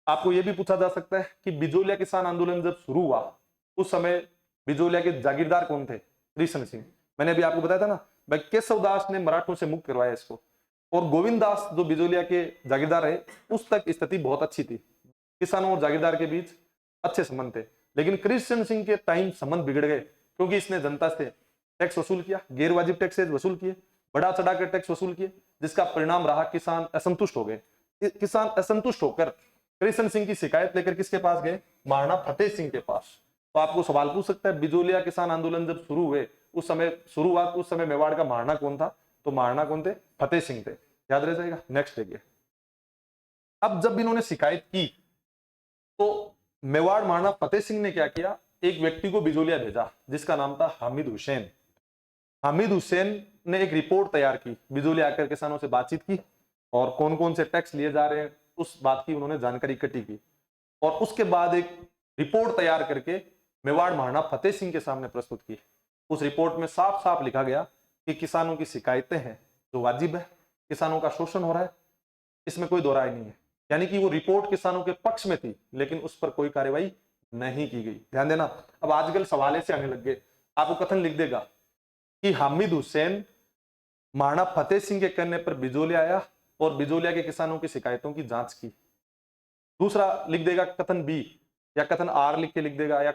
आपको यह भी पूछा जा सकता है कि बिजोलिया किसान आंदोलन जब शुरू हुआ उस समय बिजोलिया के जागीरदार कौन थे? कृष्ण सिंह। मैंने अभी आपको बताया था ना भाई, केशव दास ने मराठों से मुक्त करवाया इसको, और गोविंद दास जो बिजोलिया के जागीरदार है उस तक स्थिति बहुत अच्छी थी, किसानों और जागीरदार के बीच अच्छे संबंध थे। लेकिन कृष्ण सिंह के टाइम संबंध बिगड़ गए, क्योंकि इसने जनता से टैक्स वसूल किया, गैर वाजिब टैक्सेज वसूल किए, बढ़ा चढ़ाकर टैक्स वसूल किए, जिसका परिणाम रहा किसान असंतुष्ट हो गए। किसान असंतुष्ट होकर कृष्ण सिंह की शिकायत लेकर किसके पास गए? महाराणा फतेह सिंह के पास। तो आपको सवाल पूछ सकता है, बिजोलिया किसान आंदोलन जब शुरू हुए उस समय शुरुआत उस समय मेवाड़ का महाराणा कौन था? तो महाराणा कौन थे? फतेह सिंह थे, याद रह जाएगा। नेक्स्ट देखिए, अब जब इन्होंने शिकायत की तो मेवाड़ महाराणा फतेह सिंह ने क्या किया, एक व्यक्ति को बिजोलिया भेजा जिसका नाम था हामिद हुसैन। हामिद हुसैन ने एक रिपोर्ट तैयार की, बिजोलिया आकर किसानों से बातचीत की और कौन कौन से टैक्स लिए जा रहे हैं उस बात की उन्होंने जानकारी इकट्ठी की, और उसके बाद एक रिपोर्ट तैयार करके मेवाड़ महाराणा फतेह सिंह के सामने प्रस्तुत की। उस रिपोर्ट में साफ साफ लिखा गया कि किसानों की शिकायतें हैं जो वाजिब है, किसानों का शोषण हो रहा है, इसमें कोई दो राय नहीं है। यानी कि वो रिपोर्ट किसानों के पक्ष में थी, लेकिन उस पर कोई कार्रवाई नहीं की गई। ध्यान देना, अब आजकल सवाल ऐसे आने लग गए, आपको कथन लिख देगा कि हामिद हुसैन महाराणा फतेह सिंह के कहने पर बिजोलिया आया और बिजोलिया के किसानों की शिकायतों की जांच की। दूसरा लिख देगा कथन बी या कथन आर लिख के लिख देगा, या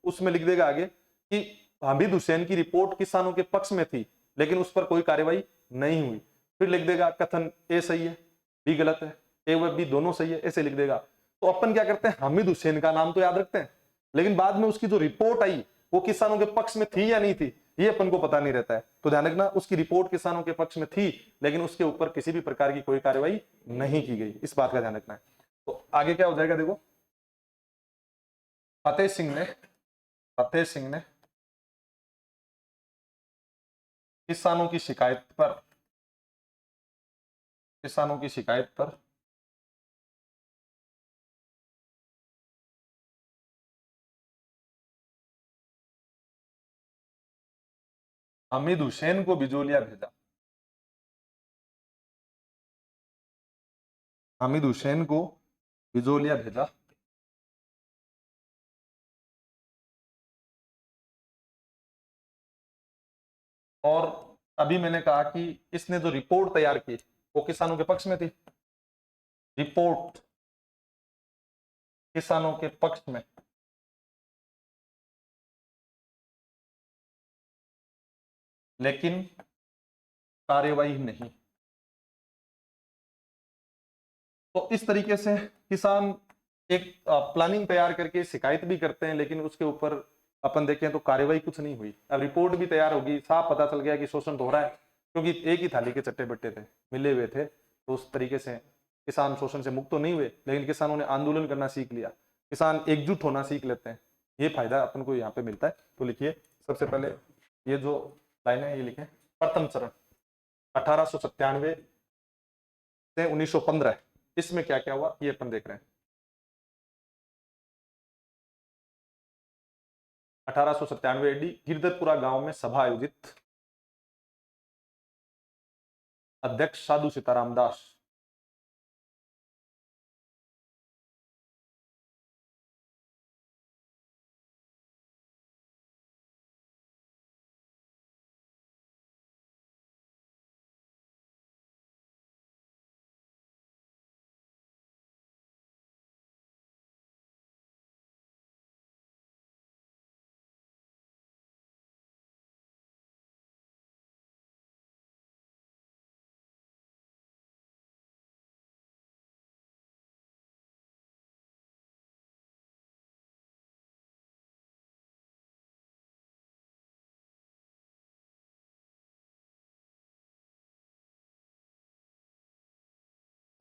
उसमें लिख देगा आगे कि हामिद हुसैन की रिपोर्ट किसानों के पक्ष में थी लेकिन उस पर कोई कार्रवाई नहीं हुई। फिर लिख देगा कथन ए सही है बी गलत है, ए व बी दोनों सही है, ऐसे लिख देगा। तो अपन क्या करते हैं, हामिद हुसैन का नाम तो याद रखते हैं, लेकिन बाद में उसकी जो रिपोर्ट आई वो किसानों के पक्ष में थी या नहीं थी, ये अपन को पता नहीं रहता है। तो ध्यान रखना, उसकी रिपोर्ट किसानों के पक्ष में थी, लेकिन उसके ऊपर किसी भी प्रकार की कोई कार्रवाई नहीं की गई, इस बात का ध्यान रखना है। तो आगे क्या हो जाएगा, देखो फतेह सिंह ने किसानों की शिकायत पर हामिद हुसैन को बिजोलिया भेजा। हामिद हुसैन को बिजोलिया भेजा और अभी मैंने कहा कि इसने जो रिपोर्ट तैयार की वो किसानों के पक्ष में थी, रिपोर्ट किसानों के पक्ष में, लेकिन कार्यवाही नहीं। तो इस तरीके से किसान एक प्लानिंग तैयार करके शिकायत भी करते हैं, लेकिन उसके ऊपर अपन देखें तो कार्यवाही कुछ नहीं हुई। अब रिपोर्ट भी तैयार होगी, साफ पता चल गया कि शोषण हो रहा है, क्योंकि एक ही थाली के चट्टे बट्टे थे, मिले हुए थे। तो उस तरीके से किसान शोषण से मुक्त तो नहीं हुए, लेकिन किसानों ने आंदोलन करना सीख लिया, किसान एकजुट होना सीख लेते हैं। ये फायदा अपन को यहाँ पे मिलता है। तो लिखिए सबसे पहले ये जो लाइन है ये लिखे, प्रथम चरण 1897 से 1915, इसमें क्या क्या हुआ ये अपन देख रहे हैं। 1897 AD गिरधरपुरा गांव में सभा आयोजित, अध्यक्ष साधु सीताराम दास।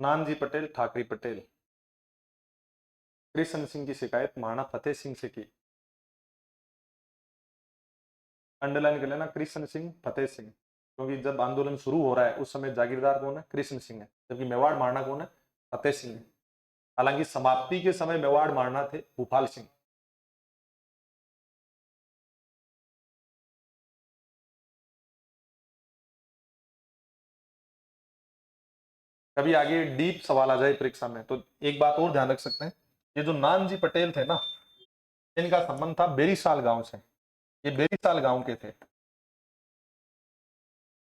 नानजी पटेल, ठाकरी पटेल। कृष्ण सिंह की शिकायत महाराणा फतेह सिंह से की। अंडरलाइन कर लेना, कृष्ण सिंह, फतेह सिंह, क्योंकि जब आंदोलन शुरू हो रहा है उस समय जागीरदार कौन है, कृष्ण सिंह है, जबकि मेवाड़ महाराणा कौन है, फतेह सिंह है। हालांकि समाप्ति के समय मेवाड़ महाराणा थे भूपाल सिंह। कभी आगे डीप सवाल आ जाए परीक्षा में तो एक बात और ध्यान रख सकते हैं, ये जो नानजी पटेल थे ना, इनका संबंध था बेरीसाल गांव से, ये बेरीसाल गांव के थे।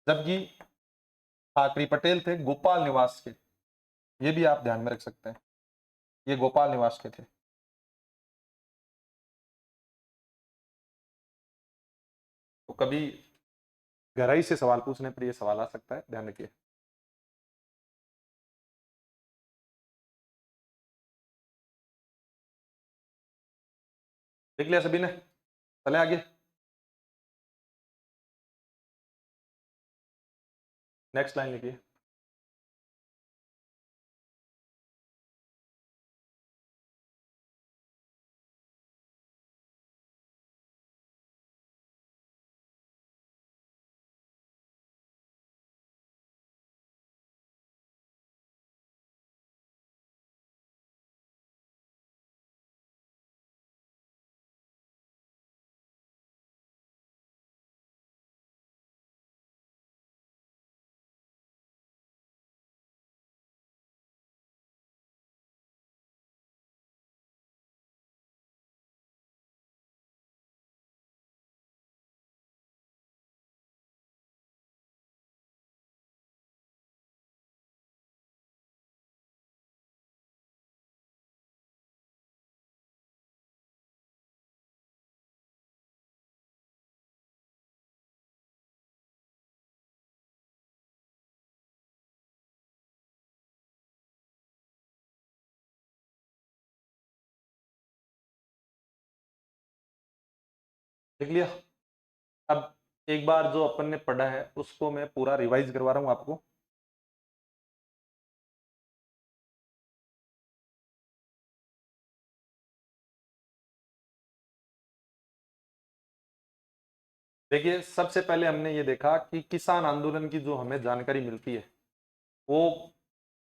जबकि ठाकरी पटेल थे गोपाल निवास के, ये भी आप ध्यान में रख सकते हैं, ये गोपाल निवास के थे। तो कभी गहराई से सवाल पूछने पर ये सवाल आ सकता है, ध्यान रखिए। देख लिया सभी ने, चले आगे। नेक्स्ट लाइन लिखिए। देख लिया। अब एक बार जो अपन ने पढ़ा है उसको मैं पूरा रिवाइज करवा रहा हूं आपको। देखिए, सबसे पहले हमने ये देखा कि किसान आंदोलन की जो हमें जानकारी मिलती है वो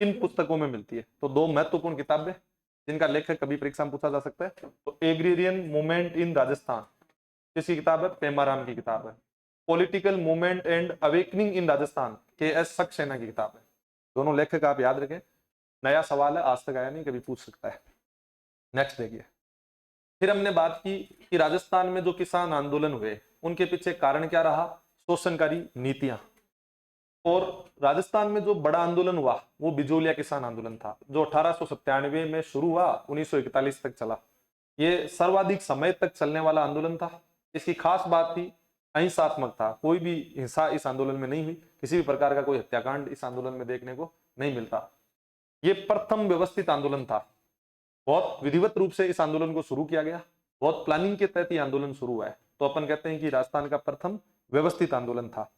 किन पुस्तकों में मिलती है। तो दो महत्वपूर्ण किताबें जिनका लेखक कभी परीक्षा में पूछा जा सकता है, तो एग्रीरियन मूवमेंट इन राजस्थान, किसकी किताब है? पेमाराम की किताब है। Political movement and awakening in Rajasthan, के एस सक्सेना की किताब है। दोनों लेखक आप याद रखें, नया सवाल है, आज तक आया नहीं, कभी पूछ सकता है। नेक्स्ट देखिए, फिर हमने बात की कि राजस्थान में जो किसान आंदोलन हुए उनके पीछे कारण क्या रहा? शोषणकारी नीतियां। और राजस्थान में जो बड़ा आंदोलन हुआ वो बिजोलिया किसान आंदोलन था, जो 1897 में शुरू हुआ, 1941 तक चला। ये सर्वाधिक समय तक चलने वाला आंदोलन था। इसकी खास बात थी अहिंसात्मक था, कोई भी हिंसा इस आंदोलन में नहीं हुई, किसी भी प्रकार का कोई हत्याकांड इस आंदोलन में देखने को नहीं मिलता। ये प्रथम व्यवस्थित आंदोलन था। बहुत विधिवत रूप से इस आंदोलन को शुरू किया गया, बहुत प्लानिंग के तहत ये आंदोलन शुरू हुआ है। तो अपन कहते हैं कि राजस्थान का प्रथम व्यवस्थित आंदोलन था।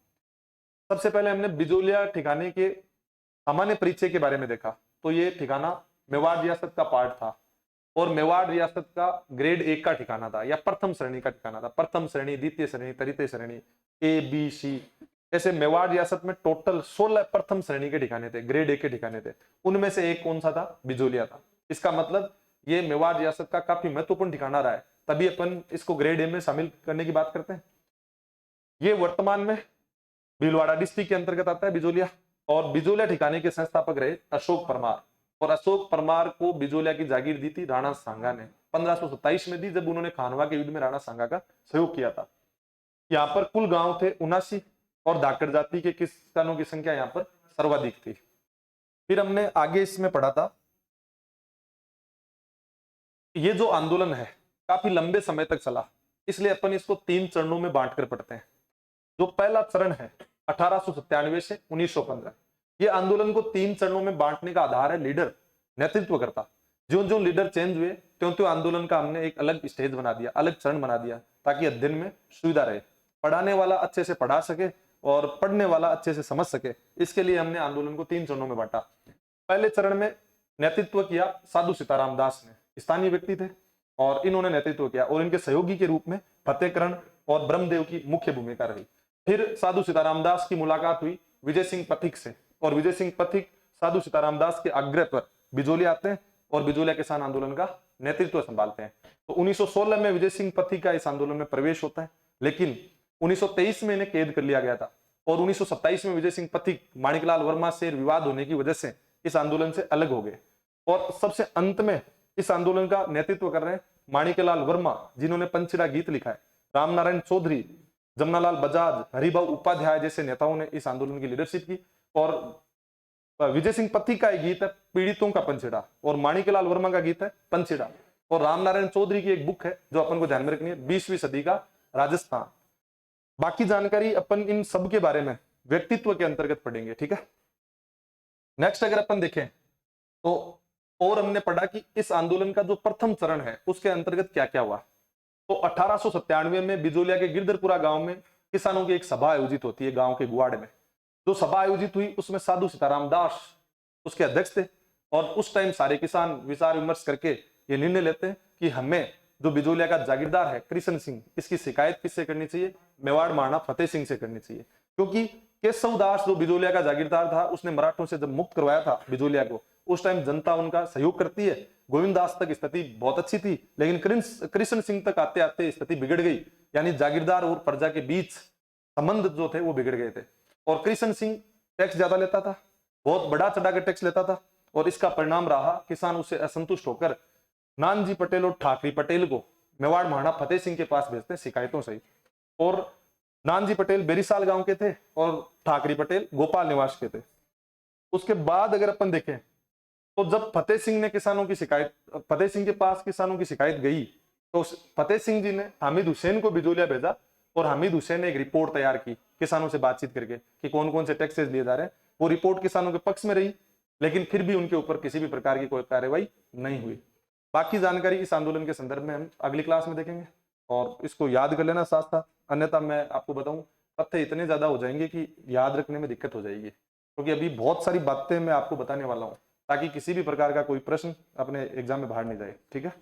सबसे पहले हमने बिजोलिया ठिकाने के सामान्य परिचय के बारे में देखा। तो ये ठिकाना मेवाड़ रियासत का पार्ट था और मेवाड़ रियासत का ग्रेड 1 का ठिकाना था या प्रथम श्रेणी का ठिकाना था। प्रथम श्रेणी, द्वितीय श्रेणी, तृतीय श्रेणी, ए बी सी, ऐसे मेवाड़ रियासत में टोटल 16 प्रथम श्रेणी के ठिकाने थे, ग्रेड 1 के ठिकाने थे। उनमें से एक कौन सा था? बिजोलिया था। इसका मतलब ये मेवाड़ रियासत का काफी महत्वपूर्ण ठिकाना रहा है, तभी अपन इसको ग्रेड ए में शामिल करने की बात करते हैं। ये वर्तमान में भीलवाड़ा डिस्ट्रिक्ट के अंतर्गत आता है बिजोलिया। और बिजोलिया ठिकाने के संस्थापक रहे अशोक परमार। और अशोक परमार को बिजोलिया की जागीर दी थी राणा सांगा ने, 1527 में दी, जब उन्होंने खानवा के युद्ध में राणा सांगा का सहयोग किया था। यहाँ पर कुल गांव थे 79 और धाकड़ जाति के किसानों की संख्या यहाँ पर सर्वाधिक थी। फिर हमने आगे इसमें पढ़ा था, ये जो आंदोलन है काफी लंबे समय तक चला, इसलिए अपन इसको 3 चरणों में बांटकर पढ़ते हैं। जो पहला चरण है 1897 से 1915, ये आंदोलन को 3 चरणों में बांटने का आधार है लीडर, नेतृत्व करता। जो जो लीडर चेंज हुए त्यों त्यों आंदोलन का हमने एक अलग स्टेज बना दिया, अलग चरण बना दिया, ताकि अध्ययन में सुविधा रहे, पढ़ाने वाला अच्छे से पढ़ा सके और पढ़ने वाला अच्छे से समझ सके। इसके लिए हमने आंदोलन को 3 चरणों में बांटा। पहले चरण में नेतृत्व किया साधु सीताराम दास ने, स्थानीय व्यक्ति थे और इन्होंने नेतृत्व किया, और इनके सहयोगी के रूप में फतेहकरण और ब्रह्मदेव की मुख्य भूमिका रही। फिर साधु सीताराम दास की मुलाकात हुई विजय सिंह पथिक से, और विजय सिंह पथिक साधु सीताराम दास के आग्रह पर बिजोलिया आते हैं और बिजोलिया किसान आंदोलन का नेतृत्व संभालते हैं। तो 1916 में विजय सिंह पथिक का इस आंदोलन में प्रवेश होता है, लेकिन 1923 में इन्हें कैद कर लिया गया था। और 1927 में विजय सिंह पथिक माणिकलाल वर्मा से विवाद होने की वजह से इस आंदोलन से अलग हो गए। और सबसे अंत में इस आंदोलन का नेतृत्व कर रहे हैं माणिकलाल वर्मा, जिन्होंने पंचड़ा गीत लिखा है। रामनारायण चौधरी, जमनालाल बजाज, हरिभाऊ उपाध्याय जैसे नेताओं ने इस आंदोलन की लीडरशिप की। और विजय सिंह पथिक का एक गीत है पीड़ितों का पंचड़ा, और माणिकलाल वर्मा का गीत है पंचड़ा। और रामनारायण चौधरी की एक बुक है जो अपन को ध्यान में रखनी है, 20वीं सदी का राजस्थान। बाकी जानकारी अपन इन सब के बारे में व्यक्तित्व के अंतर्गत पढ़ेंगे, ठीक है। नेक्स्ट अगर अपन देखें तो, और हमने पढ़ा कि इस आंदोलन का जो प्रथम चरण है उसके अंतर्गत क्या क्या हुआ। तो 1897 में बिजोलिया के गिरधरपुरा गांव में किसानों की एक सभा आयोजित होती है, गांव के गुआड़ में। जो सभा आयोजित हुई उसमें साधु सीताराम दास उसके अध्यक्ष थे, और उस टाइम सारे किसान विचार विमर्श करके ये निर्णय लेते हैं कि हमें जो बिजोलिया का जागीरदार है कृष्ण सिंह, इसकी शिकायत किससे करनी चाहिए? मेवाड़ महाराणा फतेह सिंह से करनी चाहिए। क्योंकि केशव दास जो बिजोलिया का जागीरदार था, उसने मराठों से जब मुक्त करवाया था बिजोलिया को, उस टाइम जनता उनका सहयोग करती है। गोविंद दास तक स्थिति बहुत अच्छी थी, लेकिन कृष्ण सिंह तक आते आते स्थिति बिगड़ गई, यानी जागीरदार और प्रजा के बीच संबंध जो थे वो बिगड़ गए थे। और कृष्ण सिंह टैक्स ज्यादा लेता था, बहुत बड़ा चढ़ा के टैक्स लेता था, और इसका परिणाम रहा किसान उससे असंतुष्ट होकर नानजी पटेल और ठाकरी पटेल को मेवाड़ महाराणा फतेह सिंह के पास भेजते शिकायतों से। और नानजी पटेल बेरीसाल गांव के थे और ठाकरी पटेल गोपाल निवास के थे। उसके बाद अगर अपन देखें तो जब फतेह सिंह ने किसानों की शिकायत, फतेह सिंह के पास किसानों की शिकायत गई, तो फतेह सिंह जी ने हामिद हुसैन को बिजोलिया भेजा, और हामिद हुसैन ने एक रिपोर्ट तैयार की किसानों से बातचीत करके कि कौन कौन से टैक्सेस लिए जा रहे हैं। वो रिपोर्ट किसानों के पक्ष में रही, लेकिन फिर भी उनके ऊपर किसी भी प्रकार की कोई कार्रवाई नहीं हुई। बाकी जानकारी इस आंदोलन के संदर्भ में हम अगली क्लास में देखेंगे, और इसको याद कर लेना साथ साथ। अन्यथा मैं आपको बताऊं, तथ्य इतने ज्यादा हो जाएंगे कि याद रखने में दिक्कत हो जाएगी, क्योंकि अभी बहुत सारी बातें मैं आपको बताने वाला हूँ ताकि किसी भी प्रकार का कोई प्रश्न अपने एग्जाम में बाहर नहीं जाए। ठीक है।